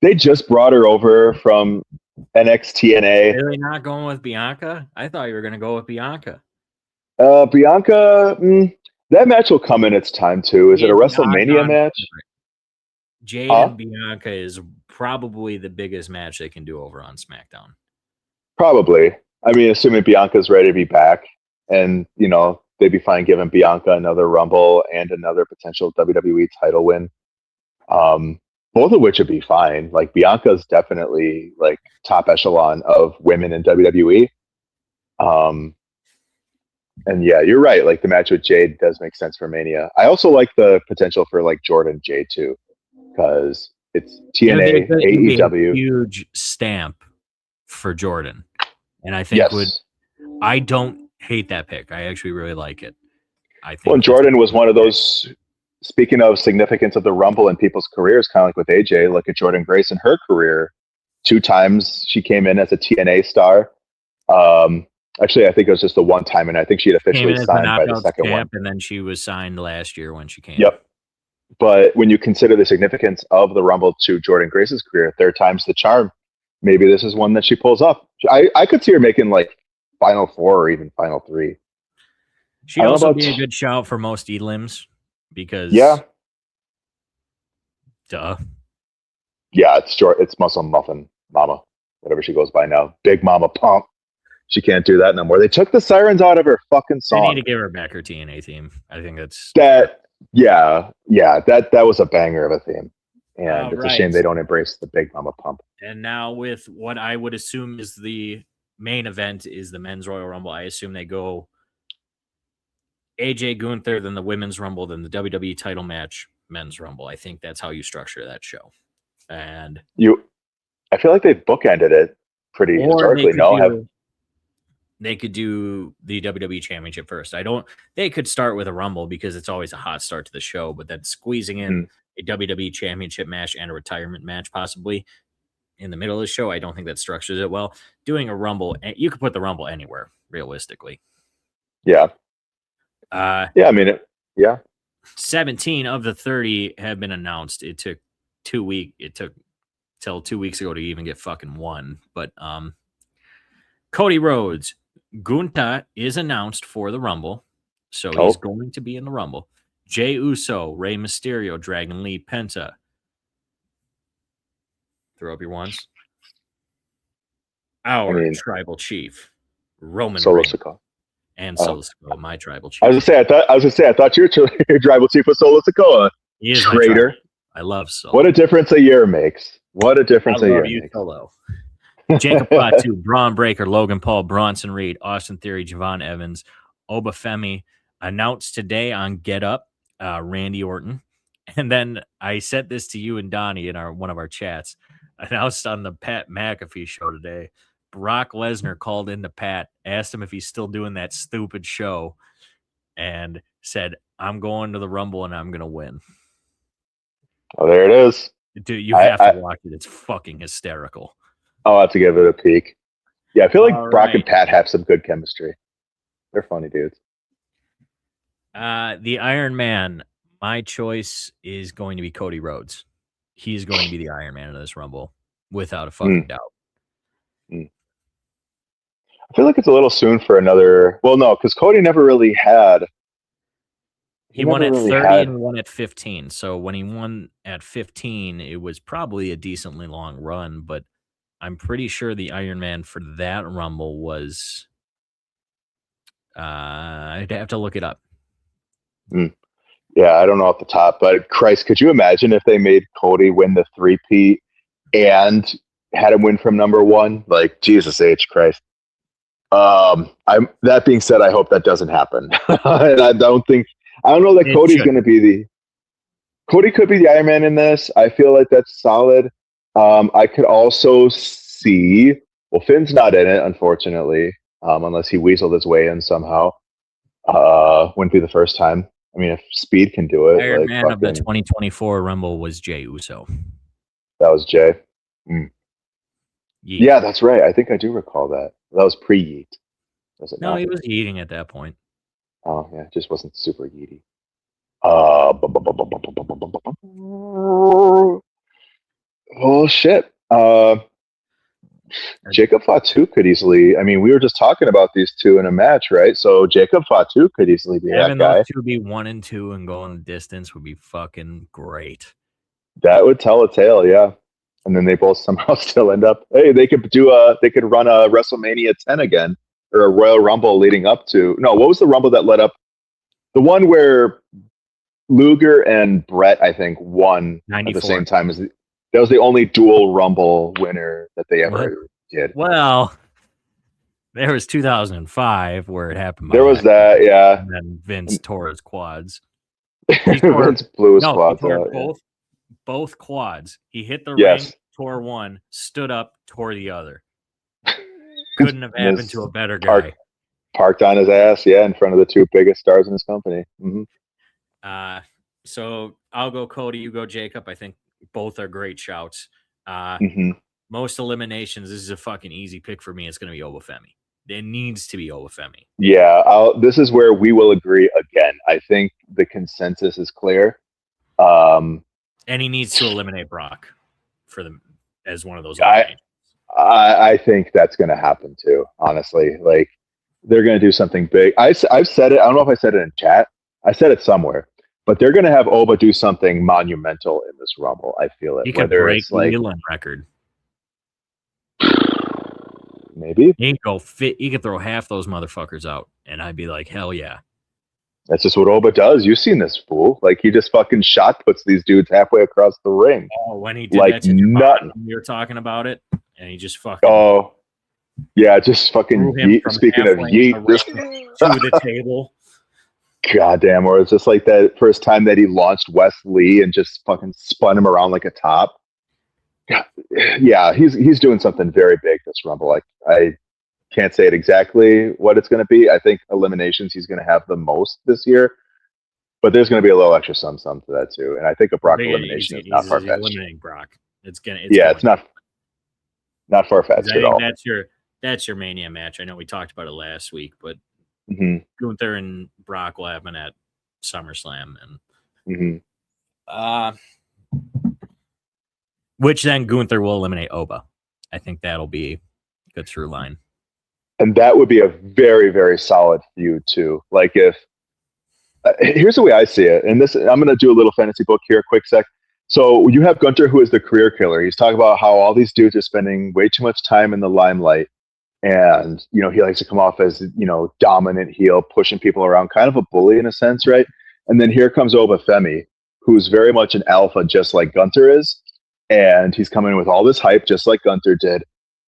They just brought her over from NXT. Really not going with Bianca? I thought you were going to go with Bianca. Bianca, that match will come in its time too. Is it a WrestleMania match? Jade and Bianca is probably the biggest match they can do over on SmackDown. Probably. I mean, assuming Bianca's ready to be back. and they'd be fine giving Bianca another Rumble and another potential WWE title win. Both of which would be fine. Like Bianca's definitely like top echelon of women in WWE. And yeah, you're right. Like the match with Jade does make sense for Mania. I also like the potential for like Jordan Jade too, because it's TNA, AEW. A huge stamp for Jordan, and I think I don't hate that pick. I actually really like it. I think Jordan was one of those. Speaking of significance of the Rumble in people's careers, kind of like with AJ, look at Jordan Grace in her career. 2 times she came in as a TNA star. Actually, I think it was just the one time, and I think she had officially signed by the second one. And then she was signed last year when she came. Yep. But when you consider the significance of the Rumble to Jordan Grace's career, 3rd time's the charm. Maybe this is one that she pulls up. I could see her making like Final 4 or even Final 3. She'd also be a good shout for most elims because duh. Yeah, it's Muscle Muffin Mama, whatever she goes by now. Big Mama Pump. She can't do that no more. They took the sirens out of her fucking song. They need to give her back her TNA theme. I think that's that. Yeah, that was a banger of a theme, and it's a shame they don't embrace the Big Mama Pump. And now with what I would assume is the main event is the Men's Royal Rumble. I assume they go AJ Gunther, then the Women's Rumble, then the WWE title match, Men's Rumble. I think that's how you structure that show. And I feel like they bookended it pretty historically. They could do the WWE Championship first. They could start with a Rumble because it's always a hot start to the show, but then squeezing in a WWE Championship match and a retirement match possibly in the middle of the show, I don't think that structures it well. Doing a Rumble, you could put the Rumble anywhere, realistically. Yeah. Yeah, I mean, 17 of the 30 have been announced. It took 2 weeks. It took till 2 weeks ago to even get fucking one. But Cody Rhodes, Gunther is announced for the Rumble, so he's going to be in the Rumble. Jey Uso, Rey Mysterio, Dragon Lee, Penta. Throw up your ones. Our tribal chief, Roman Reigns. And Solo Sikoa, my tribal chief. I was gonna say, I thought your tribal chief was Solo Sikoa. He is traitor. I love Solo. What a difference a year makes. What a difference a year makes. Solo. Jacob Fatu, Braun Breaker, Logan Paul, Bronson Reed, Austin Theory, Javon Evans, Oba-Femi announced today on Get Up, Randy Orton. And then I sent this to you and Donnie in one of our chats. Announced on the Pat McAfee show today. Brock Lesnar called into Pat, asked him if he's still doing that stupid show, and said, "I'm going to the Rumble and I'm going to win." Oh, there it is. Dude, you have to watch it. It's fucking hysterical. I'll have to give it a peek. Yeah, I feel like Brock and Pat have some good chemistry. They're funny dudes. The Iron Man, my choice is going to be Cody Rhodes. He's going to be the Iron Man of this Rumble, without a fucking doubt. I feel like it's a little soon for another. Well, no, because Cody never really had. He won at 30 and won at 15. So when he won at 15, it was probably a decently long run, but I'm pretty sure the Iron Man for that Rumble was. I'd have to look it up. Yeah, I don't know off the top, but Christ, could you imagine if they made Cody win the 3-peat and had him win from number 1? Like, Jesus H. Christ. That being said, I hope that doesn't happen. And I don't know that Cody's going to be Cody could be the Iron Man in this. I feel like that's solid. I could also see, Finn's not in it, unfortunately, unless he weaseled his way in somehow. Wouldn't be the first time. I mean, if Speed can do it. Iron Man of the 2024 Rumble was Jey Uso. That was Jey. Yeah, that's right. I think I do recall that. That was pre-Yeet. No, he was eating at that point. Oh, yeah. It just wasn't super Yeety. Oh, shit. Jacob Fatu could easily. I mean, we were just talking about these two in a match, right? So Jacob Fatu could easily be that guy. Those two be 1 and 2 and go on the distance would be fucking great. That would tell a tale, yeah. And then they both somehow still end up. Hey, they could run a WrestleMania 10 again or a Royal Rumble leading up to. No, what was the Rumble that led up? The one where Luger and Brett, I think, won at the 94. same time as that was the only dual Rumble winner that they ever What? did. Well, there was 2005 where it happened. There was that, yeah. And then Vince tore his quads. Vince blew his quads he tore out. both quads. He hit the Yes. ring, tore one, stood up, tore the other. Couldn't have happened to a better guy. Parked on his ass, yeah, in front of the two biggest stars in his company. Mm-hmm. So I'll go Cody, you go Jacob. I think both are great shouts. Most eliminations, this is a fucking easy pick for me. It's going to be Ope-Eh. It needs to be Ope-Eh. Yeah, this is where we will agree again. I think the consensus is clear. And he needs to eliminate Brock for them as one of those eliminations. I think that's going to happen too, honestly. Like, they're going to do something big. I've said it. I don't know if I said it in chat. I said it somewhere. But they're going to have Oba do something monumental in this Rumble. I feel it. He could break the Elon record. Maybe. He could throw half those motherfuckers out. And I'd be like, hell yeah. That's just what Oba does. You've seen this fool. Like, he just fucking shot puts these dudes halfway across the ring. Oh, when he did like that to Javon, we were talking about it. And he just fucking... Oh, yeah, just fucking yeet. Speaking of yeet, just... to the table. Goddamn, or it's just like that first time that he launched Wes Lee and just fucking spun him around like a top. Yeah, he's doing something very big this Rumble. I can't say it exactly what it's going to be. I think eliminations he's going to have the most this year, but there's going to be a little extra some to that too. And I think a Brock elimination is not far fetched. Eliminating Brock, it's not far fetched at all. That's your Mania match. I know we talked about it last week, but Gunther and Brock will happen at SummerSlam, and which then Gunther will eliminate Oba. I think that'll be a good through line, and that would be a very, very solid feud too. Like, if here's the way I see it, and this I'm going to do a little fantasy book here, quick sec. So you have Gunther, who is the career killer. He's talking about how all these dudes are spending way too much time in the limelight. And, he likes to come off as, dominant heel, pushing people around, kind of a bully in a sense, right? And then here comes Ope-Eh, who's very much an alpha, just like Gunther is. And he's coming in with all this hype, just like Gunther did.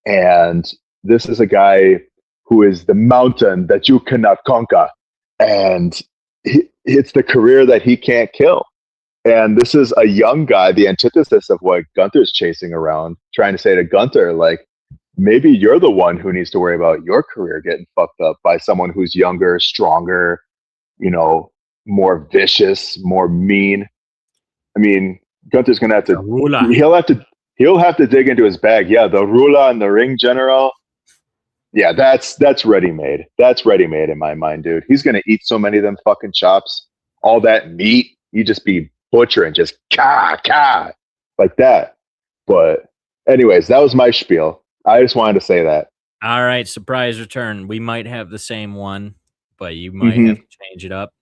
And this is a guy who is the mountain that you cannot conquer. And it's the career that he can't kill. And this is a young guy, the antithesis of what Gunther's chasing around, trying to say to Gunther, like, maybe you're the one who needs to worry about your career getting fucked up by someone who's younger, stronger, more vicious, more mean. I mean, Gunther's gonna have to. He'll have to dig into his bag. Yeah, the Rula and the Ring General. Yeah, that's ready made. That's ready made in my mind, dude. He's gonna eat so many of them fucking chops, all that meat. You just be butchering, just ka like that. But anyways, that was my spiel. I just wanted to say that. All right, surprise return. We might have the same one, but you might have to change it up.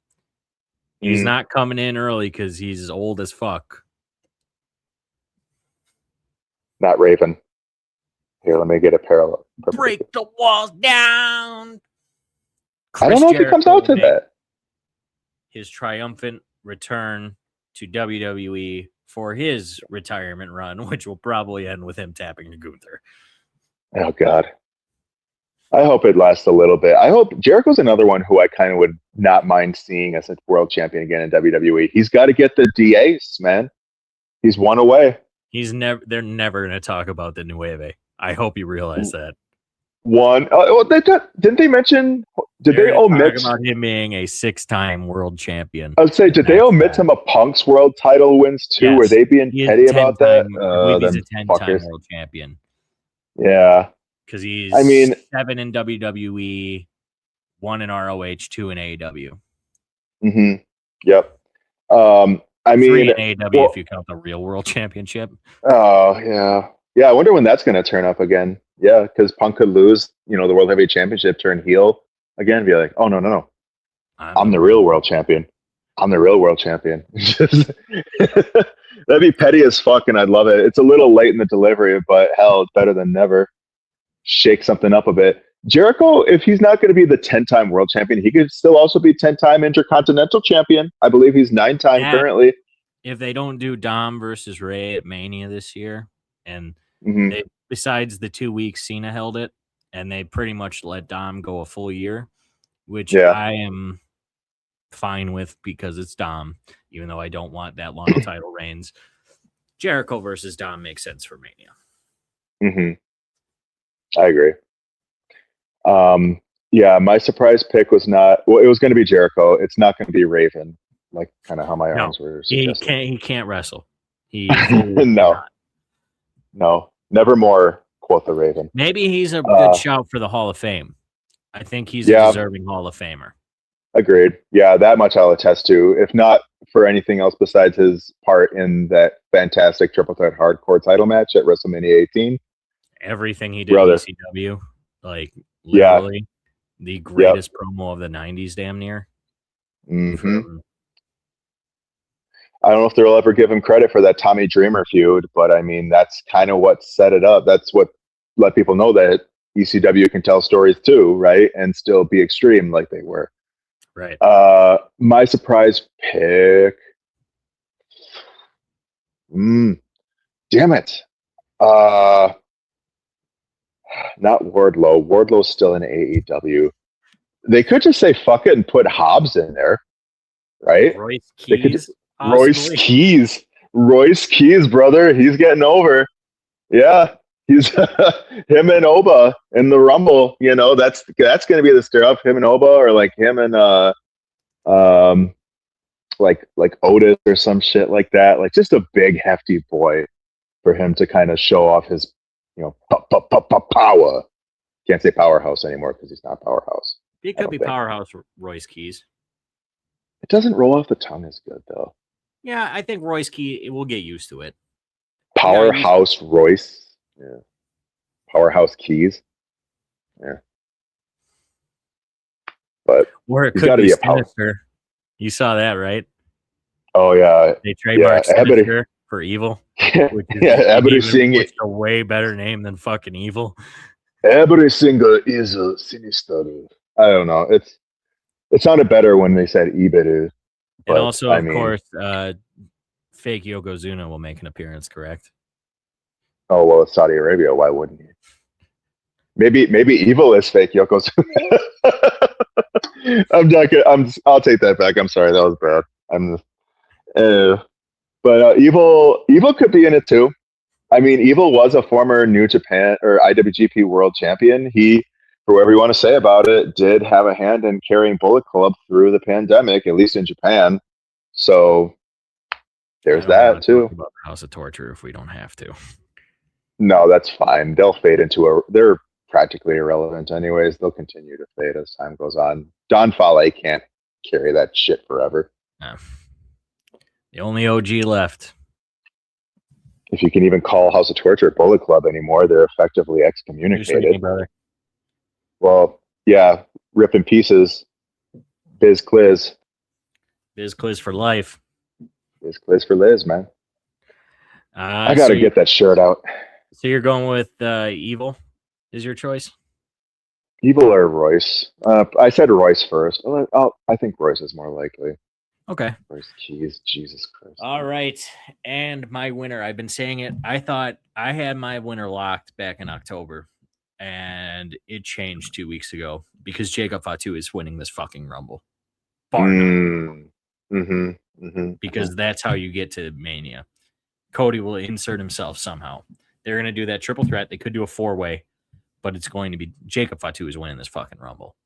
He's not coming in early because he's old as fuck. Not Raven. Here, let me get a parallel. Break the walls down. I don't know if he comes out to that. His triumphant return to WWE for his retirement run, which will probably end with him tapping to Gunther. Oh, God. I hope it lasts a little bit. I hope Jericho's another one who I kind of would not mind seeing as a world champion again in WWE. He's got to get the DAs, man. He's one away. They're never going to talk about the Nueve. I hope you realize that. Didn't they mention? Did they omit about him being a 6-time world champion? I would say, did they omit some of Punk's world title wins too? Yes. Were they being petty about that? I believe he's a 10-time world champion. Yeah, because he's 7 in WWE, 1 in ROH, 2 in AEW. Yep. 3 in AEW if you count the real world championship. Oh yeah. Yeah, I wonder when that's going to turn up again. Yeah, because Punk could lose, the World Heavyweight Championship, turn heel again, be like, oh, no. I'm the real world champion. I'm the real world champion. That'd be petty as fuck, and I'd love it. It's a little late in the delivery, but hell, it's better than never. Shake something up a bit. Jericho, if he's not going to be the 10-time world champion, he could still also be 10-time intercontinental champion. I believe he's 9-time currently. If they don't do Dom versus Ray at Mania this year, and Mhm. besides the 2 weeks Cena held it, and they pretty much let Dom go a full year, which Yeah. I am fine with because it's Dom, even though I don't want that long title reigns. Jericho versus Dom makes sense for Mania. I agree. Yeah, my surprise pick was not. Well, it was going to be Jericho. It's not going to be Raven, like kind of how my arms were suggesting. He can't wrestle. He no, nevermore. Quote the Raven. Maybe he's a good shout for the Hall of Fame. I think he's a deserving Hall of Famer. Agreed. Yeah, that much I'll attest to. If not for anything else besides his part in that fantastic triple threat hardcore title match at WrestleMania 18. Everything he did in ECW, like literally the greatest promo of the 90s, damn near. Mm-hmm. I don't know if they'll ever give him credit for that Tommy Dreamer feud, but I mean, that's kind of what set it up. That's what let people know that ECW can tell stories too, right? And still be extreme like they were. Right. My surprise pick. Damn it. Not Wardlow. Wardlow's still in AEW. They could just say fuck it and put Hobbs in there, right? Royce Keys. Royce Keys, brother. He's getting over. Yeah. He's him and Oba in the Rumble. You know, that's going to be the stir up. Him and Oba, or like him and like Otis or some shit like that. Like just a big hefty boy for him to kind of show off his, power. Can't say powerhouse anymore because he's not powerhouse. He could be powerhouse Royce Keys. It doesn't roll off the tongue as good though. Yeah, I think Royce Key will get used to it. Powerhouse Royce. Yeah. Powerhouse Keys. Yeah. But or it could be Sinister. You saw that, right? Oh yeah. They trademarked Sinister for Evil. Everybody seeing it. It's a way better name than fucking Evil. Every single is a Sinister. I don't know. It sounded better when they said Ibiru. And also, of course, fake Yokozuna will make an appearance, correct? Oh well, it's Saudi Arabia. Why wouldn't he? Maybe Evil is fake Yokozuna. I'll take that back. I'm sorry, that was bad. But Evil could be in it too. I mean, Evil was a former New Japan or IWGP World Champion. He, for whatever you want to say about it, did have a hand in carrying Bullet Club through the pandemic, at least in Japan. So there's that too. About House of Torture, if we don't have to. No, that's fine. They'll fade into they're practically irrelevant anyways. They'll continue to fade as time goes on. Don Fale can't carry that shit forever. No. The only OG left. If you can even call House of Torture Bullet Club anymore, they're effectively excommunicated. Brother. Well, yeah, rip in pieces. Biz Cliz. Biz Cliz for life. Biz Cliz for Liz, man. I got to get that shirt out. So you're going with Evil is your choice? Evil or Royce? I said Royce first. I think Royce is more likely. Okay. Royce Keys, Jesus Christ. All right. And my winner, I've been saying it. I thought I had my winner locked back in October, and it changed 2 weeks ago because Jacob Fatu is winning this fucking Rumble. Because that's how you get to Mania. Cody will insert himself somehow. They're going to do that triple threat. They could do a 4-way, but it's going to be Jacob Fatu is winning this fucking Rumble.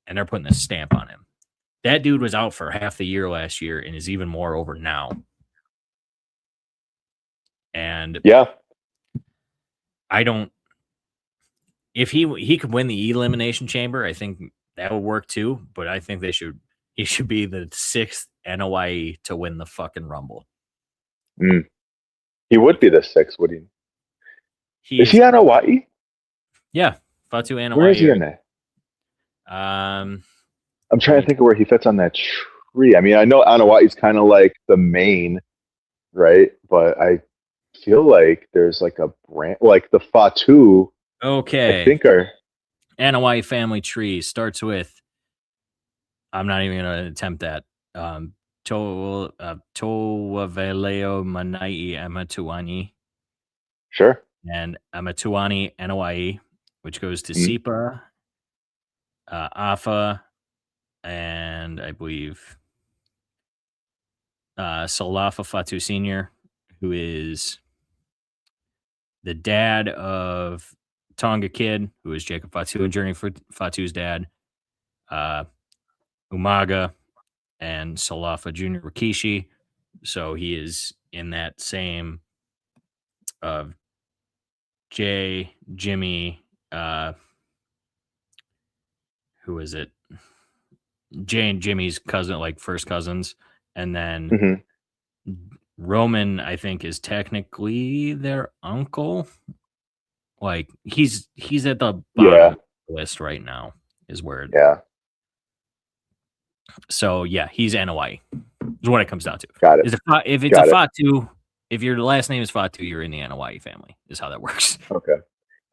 And they're putting a stamp on him. That dude was out for half the year last year and is even more over now. And yeah, I don't. If he could win the Elimination Chamber, I think that would work too. But I think he should be the 6th NOIE to win the fucking Rumble. He would be the 6th, would he? Is he on Hawaii? Yeah, Fatu and Where is he in there? I'm trying to think of where he fits on that tree. I mean, I know Anawai's kind of like the main, right? But I feel like there's like a brand, like the Fatu. Okay. I think are. Anoa'i family tree starts with. I'm not even going to attempt that. To'aveleo Manai Amatuani Sure. and Amatuani Anoa'i, which goes to Mm. Sipa, Afa, and I believe Salafa Fatu Sr., who is the dad of Tonga Kid, who is Jacob Fatu and Journey Fatu's dad, Umaga, and Salafa Jr. Rikishi. So he is in that same of Jay, Jimmy, who is it? Jay and Jimmy's cousin, like first cousins. And then Hmm. Roman, I think, is technically their uncle. Like he's at the bottom Yeah. of the list right now, is where Yeah. so yeah, he's Anoa'i. Is what it comes down to. Got it. If it's a Got it. Fatu, if your last name is Fatu, you're in the Anoa'i family, is how that works. Okay.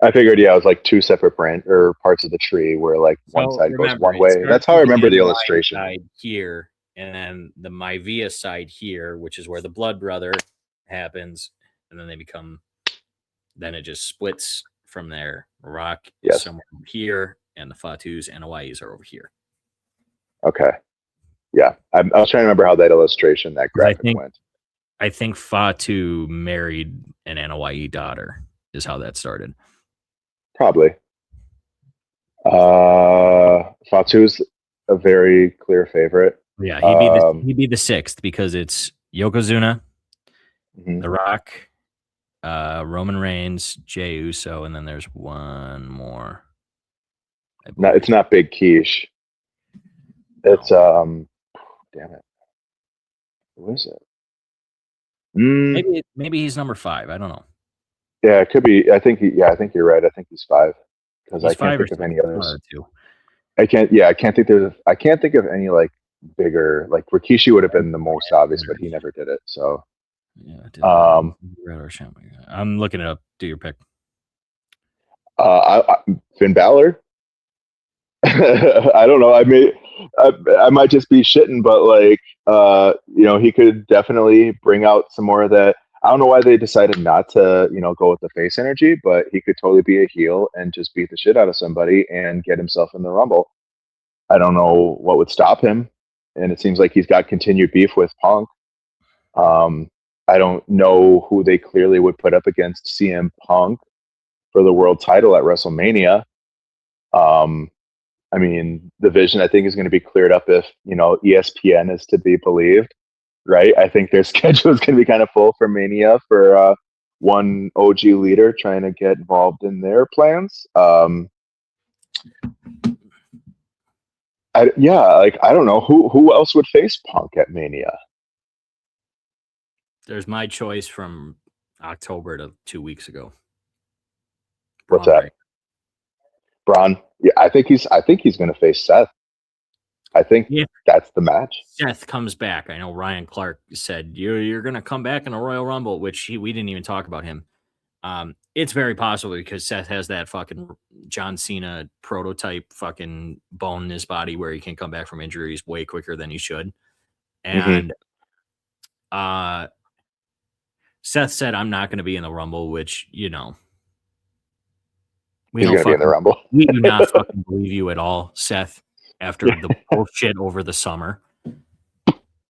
I figured, yeah, it was like two separate branch or parts of the tree where like one So side goes remember, one it way. starts That's how I with the remember the Anoa'i illustration. side here, and then the Maivia side here, which is where the blood brother happens, and then they become. Then it just splits from there. Rock is Yes. somewhere over here, and the Fatus and Hawaii's are over here. Okay. Yeah. I was trying to remember how that illustration, that 'Cause graphic went. I think Fatu married an Anoa'i daughter, is how that started. Probably. Fatu's a very clear favorite. Yeah, he'd be the sixth because it's Yokozuna, Mhm. The Rock, Roman Reigns, Jey Uso, and then there's one more. No, it's not Big Quiche. It's damn it. Who is it? Maybe he's number 5. I don't know. Yeah, it could be. I think you're right. I think he's 5 because I can't think of any others. I can't think of any like bigger, like Rikishi would have been the most obvious, but he never did it. So yeah, I'm looking it up. Do your pick. Finn Balor. I don't know. I might just be shitting, but like, he could definitely bring out some more of that. I don't know why they decided not to, go with the face energy, but he could totally be a heel and just beat the shit out of somebody and get himself in the Rumble. I don't know what would stop him, and it seems like he's got continued beef with Punk. I don't know who they clearly would put up against CM Punk for the world title at WrestleMania. I mean, the vision I think is going to be cleared up if ESPN is to be believed, right? I think their schedule is going to be kind of full for Mania for one OG leader trying to get involved in their plans. I don't know who else would face Punk at Mania. There's my choice from October to 2 weeks ago. What's that? Braun. Yeah, I think he's going to face Seth. I think that's the match. Seth comes back. I know Ryan Clark said you're going to come back in a Royal Rumble, which we didn't even talk about him. It's very possible because Seth has that fucking John Cena prototype fucking bone in his body where he can come back from injuries way quicker than he should. And Seth said, I'm not going to be in the Rumble, which, he's going to be in the Rumble. We do not fucking believe you at all, Seth, after the bullshit over the summer.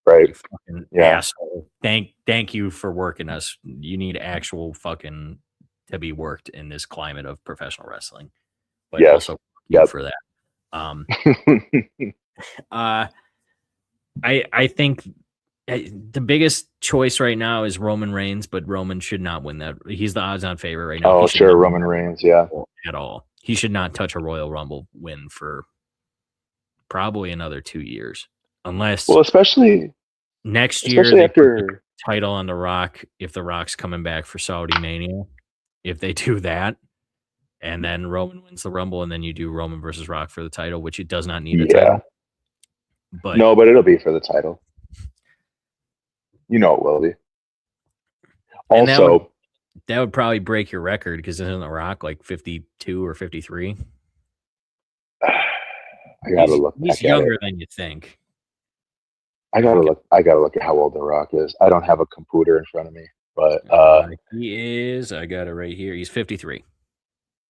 Right. You fucking asshole. Thank you for working us. You need actual fucking to be worked in this climate of professional wrestling. But also for that. I think the biggest choice right now is Roman Reigns, but Roman should not win that. He's the odds-on favorite right now. Oh, sure, Roman Reigns, yeah. At all. He should not touch a Royal Rumble win for probably another 2 years. Unless especially next year they put the title on The Rock if The Rock's coming back for Saudi Mania. If they do that, and then Roman wins the Rumble, and then you do Roman versus Rock for the title, which it does not need a title. But it'll be for the title. It will be. Also, that would probably break your record because isn't The Rock like 52 or 53? I gotta look He's back at it. younger than you think. I gotta look at how old The Rock is. I don't have a computer in front of me, but He is. I got it right here. He's 53.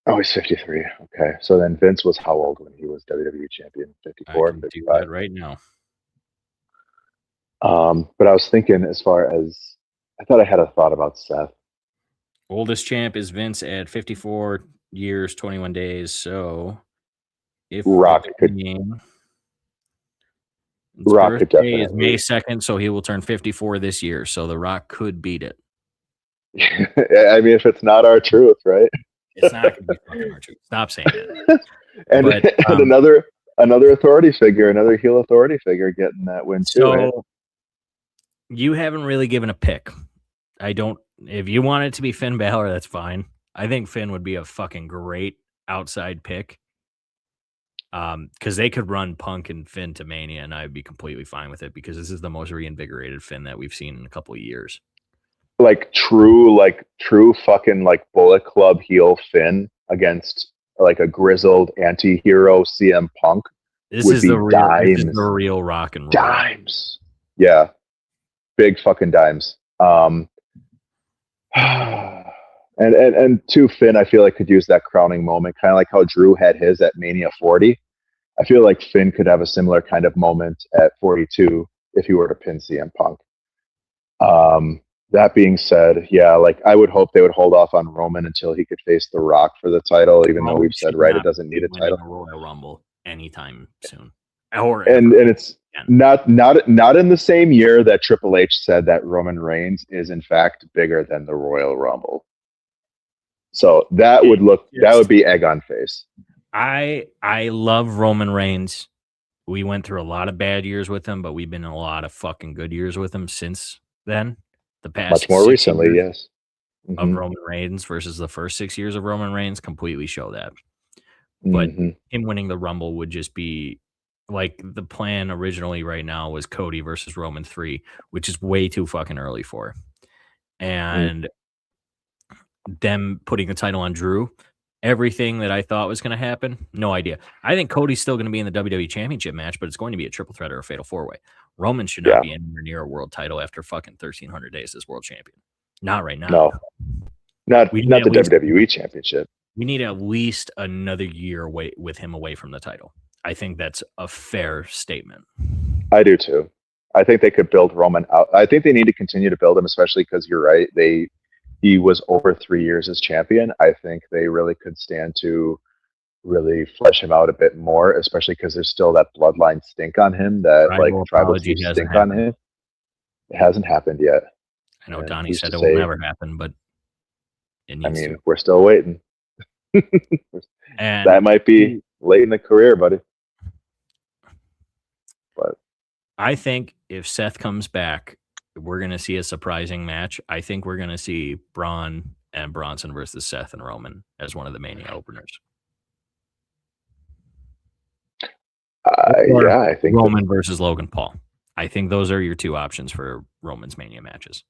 oh, he's 53. Okay, so then Vince was how old when he was WWE champion? I 54, can do 55. that right now. But I was thinking, as far as I thought, I had a thought about Seth. Oldest champ is Vince at 54 years, 21 days. So if Rock could his Rock could birthday is definitely. May 2nd, so he will turn 54 this year. So The Rock could beat it. I mean, if it's not our truth, right? It's not going to be fucking our truth. Stop saying that. and But, and another authority figure, another heel authority figure, getting that win too. so Right? you haven't really given a pick. I don't. If you want it to be Finn Balor, that's fine. I think Finn would be a fucking great outside pick. Because they could run Punk and Finn to Mania, and I'd be completely fine with it because this is the most reinvigorated Finn that we've seen in a couple of years. Like true fucking like Bullet Club heel Finn against like a grizzled anti-hero CM Punk. This would is be the real. dimes. This is the real rock and roll. Dimes. Yeah, big fucking dimes. And to Finn, I feel like could use that crowning moment, kind of like how Drew had his at Mania 40. I feel like Finn could have a similar kind of moment at 42 if he were to pin CM Punk. That being said, yeah, like I would hope they would hold off on Roman until he could face The Rock for the title, even though we've said it doesn't need a title. A Royal Rumble anytime soon, or and it's not in the same year that Triple H said that Roman Reigns is in fact bigger than the Royal Rumble. So that would be egg on face. I love Roman Reigns. We went through a lot of bad years with him, but we've been in a lot of fucking good years with him since then. The past much more recently, yes. Of Roman Reigns versus the first 6 years of Roman Reigns completely show that. But him winning the Rumble would just be like the plan originally right now was Cody versus Roman 3, which is way too fucking early for. And them putting the title on Drew, everything that I thought was going to happen, no idea. I think Cody's still going to be in the WWE Championship match, but it's going to be a triple threat or a fatal four-way. Roman should not be anywhere near a world title after fucking 1,300 days as world champion. Not right now. No. Not the WWE Championship. We need at least another year with him away from the title. I think that's a fair statement. I do too. I think they could build Roman out. I think they need to continue to build him, especially because you're right. He was over 3 years as champion. I think they really could stand to really flesh him out a bit more, especially because there's still that bloodline stink on him, that tribal chief stink on him. It hasn't happened yet. I know Donnie said it will never happen, but it needs to. We're still waiting. And that might be late in the career, buddy. But I think if Seth comes back, we're going to see a surprising match. I think we're going to see Braun and Bronson versus Seth and Roman as one of the Mania openers. I think Roman versus Logan Paul. I think those are your two options for Roman's Mania matches.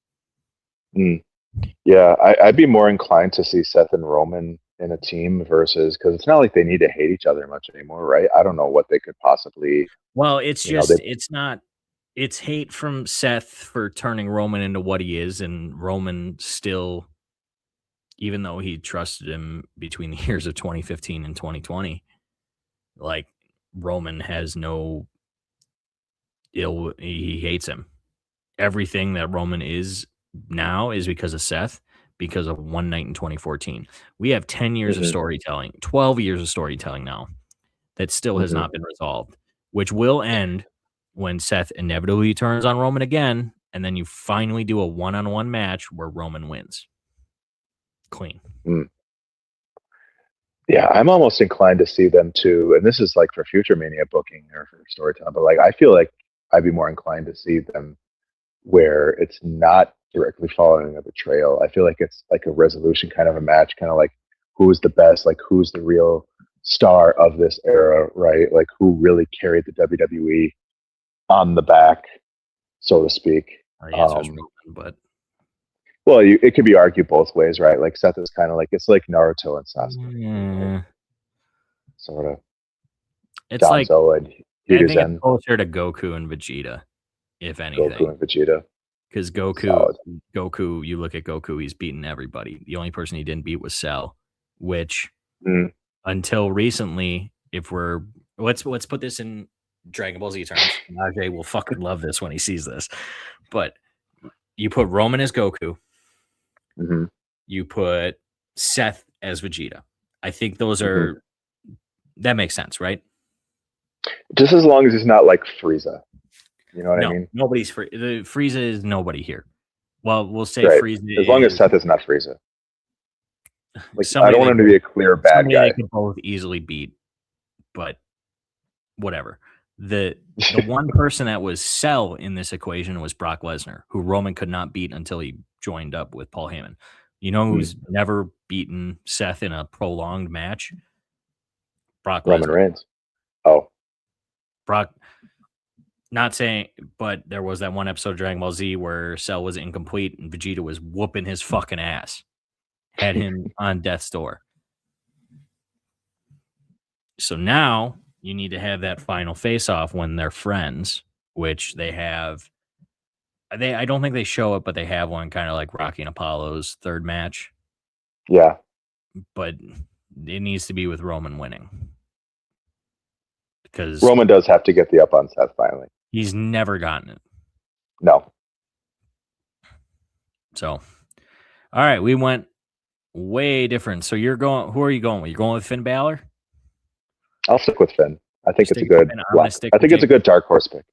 Yeah, I'd be more inclined to see Seth and Roman in a team versus, because it's not like they need to hate each other much anymore, right? I don't know what they could possibly. Well, it's just it's not. It's hate from Seth for turning Roman into what he is, and Roman still, even though he trusted him between the years of 2015 and 2020, like Roman has no ill. He hates him. Everything that Roman is now is because of Seth, because of one night in 2014. We have 10 years of storytelling, 12 years of storytelling now that still has not been resolved, which will end when Seth inevitably turns on Roman again, and then you finally do a one-on-one match where Roman wins. Clean. Yeah, I'm almost inclined to see them too, and this is like for future Mania booking or for storytelling, but like I feel like I'd be more inclined to see them where it's not directly following a betrayal. I feel like it's like a resolution kind of a match, kind of like who's the best, like who's the real star of this era, right? Like who really carried the WWE on the back, so to speak. But well, it could be argued both ways, right? Like Seth is kind of like, it's like Naruto and Sasuke, sort of. It's like Danzo and I think it's Hiruzen, closer to Goku and Vegeta, if Goku anything. and Vegeta. Because Solid. Goku, you look at Goku, he's beaten everybody. The only person he didn't beat was Cell, which Mm. until recently, if we're let's put this in Dragon Ball Z terms. Najee will fucking love this when he sees this. But you put Roman as Goku, Hmm. you put Seth as Vegeta. I think those are that makes sense, right? Just as long as he's not like Frieza. You know what I No, mean? nobody's free. The Frieza is nobody here. Well, we'll say Right. Frieza As long as is Seth is not Frieza. Like I somebody don't want him to be a clear bad somebody they guy. could both easily beat, but whatever. The one person that was Cell in this equation was Brock Lesnar, who Roman could not beat until he joined up with Paul Heyman. You know who's never beaten Seth in a prolonged match? Brock Roman Lesnar. Reigns. Oh, Brock, not saying, but there was that one episode of Dragon Ball Z where Cell was incomplete and Vegeta was whooping his fucking ass. Had him on death's door. So now you need to have that final face-off when they're friends, which they have. I don't think they show it, but they have one kind of like Rocky and Apollo's third match. yeah. But it needs to be with Roman winning. Because Roman does have to get the up on Seth finally. he's never gotten it. No. So, all right, we went way different. So you're going, who are you going with? You're going with Finn Balor? I'll stick with Finn. I think it's a Stick good with Finn. I'm gonna lock. stick I with think it's a Jake. good dark horse pick.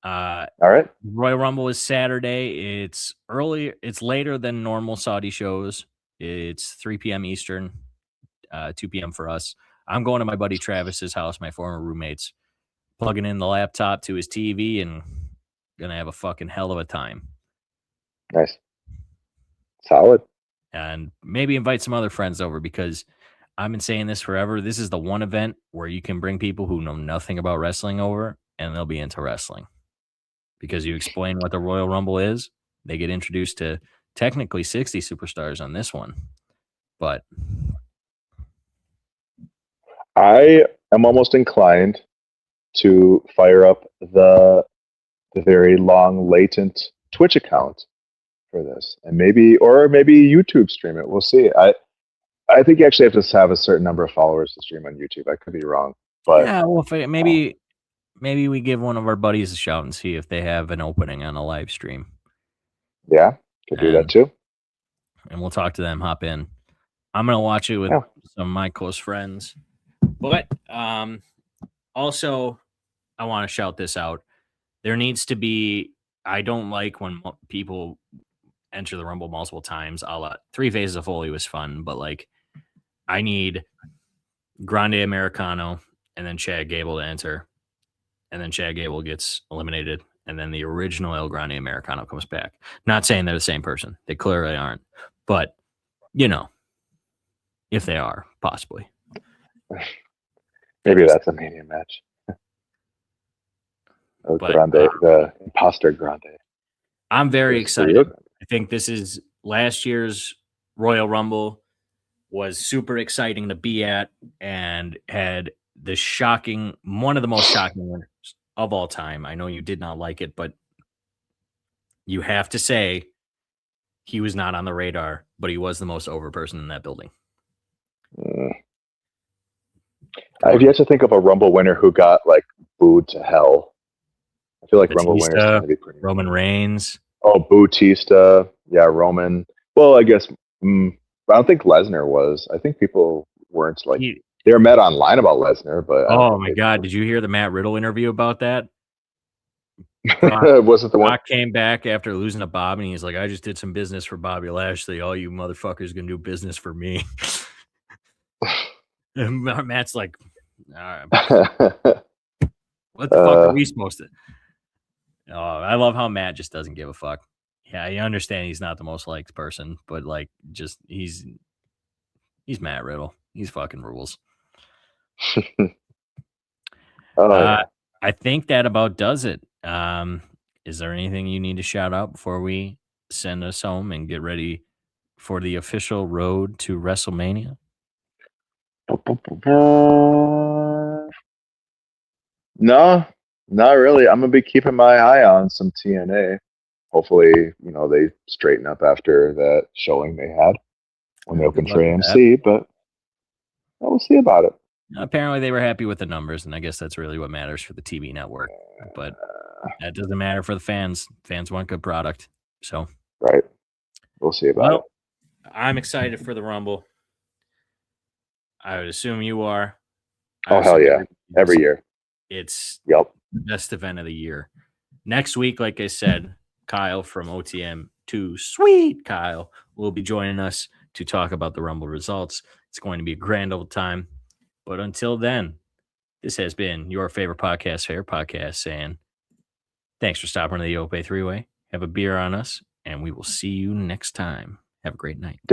All right. Royal Rumble is Saturday. It's early. It's later than normal Saudi shows. It's 3 p.m. Eastern, 2 p.m. for us. I'm going to my buddy Travis's house, my former roommate's, plugging in the laptop to his TV and gonna have a fucking hell of a time. Nice. Solid. And maybe invite some other friends over because I've been saying this forever. This is the one event where you can bring people who know nothing about wrestling over and they'll be into wrestling. Because you explain what the Royal Rumble is, they get introduced to technically 60 superstars on this one. But I am almost inclined to fire up the very long latent Twitch account for this, and maybe YouTube stream it. We'll see. I think you actually have to have a certain number of followers to stream on YouTube. I could be wrong, but yeah, well, maybe we give one of our buddies a shout and see if they have an opening on a live stream. Yeah, could do that too. And we'll talk to them, hop in. I'm going to watch it with some of my close friends. But also, I want to shout this out. There needs to be, I don't like when people enter the Rumble multiple times. A la 3 Phases of Foley was fun, but like, I need Grande Americano and then Chad Gable to enter. And then Chad Gable gets eliminated. And then the original El Grande Americano comes back. Not saying they're the same person. They clearly aren't. But, you know, if they are, possibly. Maybe that's a Mania match. Grande, the imposter Grande. I'm very excited. I think this is last year's Royal Rumble was super exciting to be at and had the one of the most shocking winners of all time. I know you did not like it, but you have to say he was not on the radar, but he was the most over person in that building. I've yet to think of a Rumble winner who got like booed to hell. I feel like Batista, Rumble winners tend to be pretty. Roman Reigns. Oh, Batista. Yeah, Roman. Well, I guess I don't think Lesnar was. I think people weren't like they were mad online about Lesnar, but oh my god, did you hear the Matt Riddle interview about that? Was it the one? Brock came back after losing to Bob, and he's like, "I just did some business for Bobby Lashley. All you motherfuckers gonna do business for me." And Matt's like, "All right, what the fuck are we supposed to?" Oh, I love how Matt just doesn't give a fuck. Yeah, you understand he's not the most liked person, but like, just he's Matt Riddle. He's fucking rules. I think that about does it. Is there anything you need to shout out before we send us home and get ready for the official road to WrestleMania? No, not really. I'm gonna be keeping my eye on some TNA. Hopefully, they straighten up after that showing they had when they Well, good opened for luck with that. AMC, but we'll see about it. Apparently, they were happy with the numbers, and I guess that's really what matters for the TV network. But that doesn't matter for the fans. Fans want good product. So, Right. We'll see about it. I'm excited for the Rumble. I would assume you are. Oh, hell yeah. Every year. It's Yep. the best event of the year. Next week, like I said, Kyle from OTM 2, sweet Kyle, will be joining us to talk about the Rumble results. It's going to be a grand old time. But until then, this has been your favorite podcast saying thanks for stopping to the Ope 3-Way. Have a beer on us, and we will see you next time. Have a great night.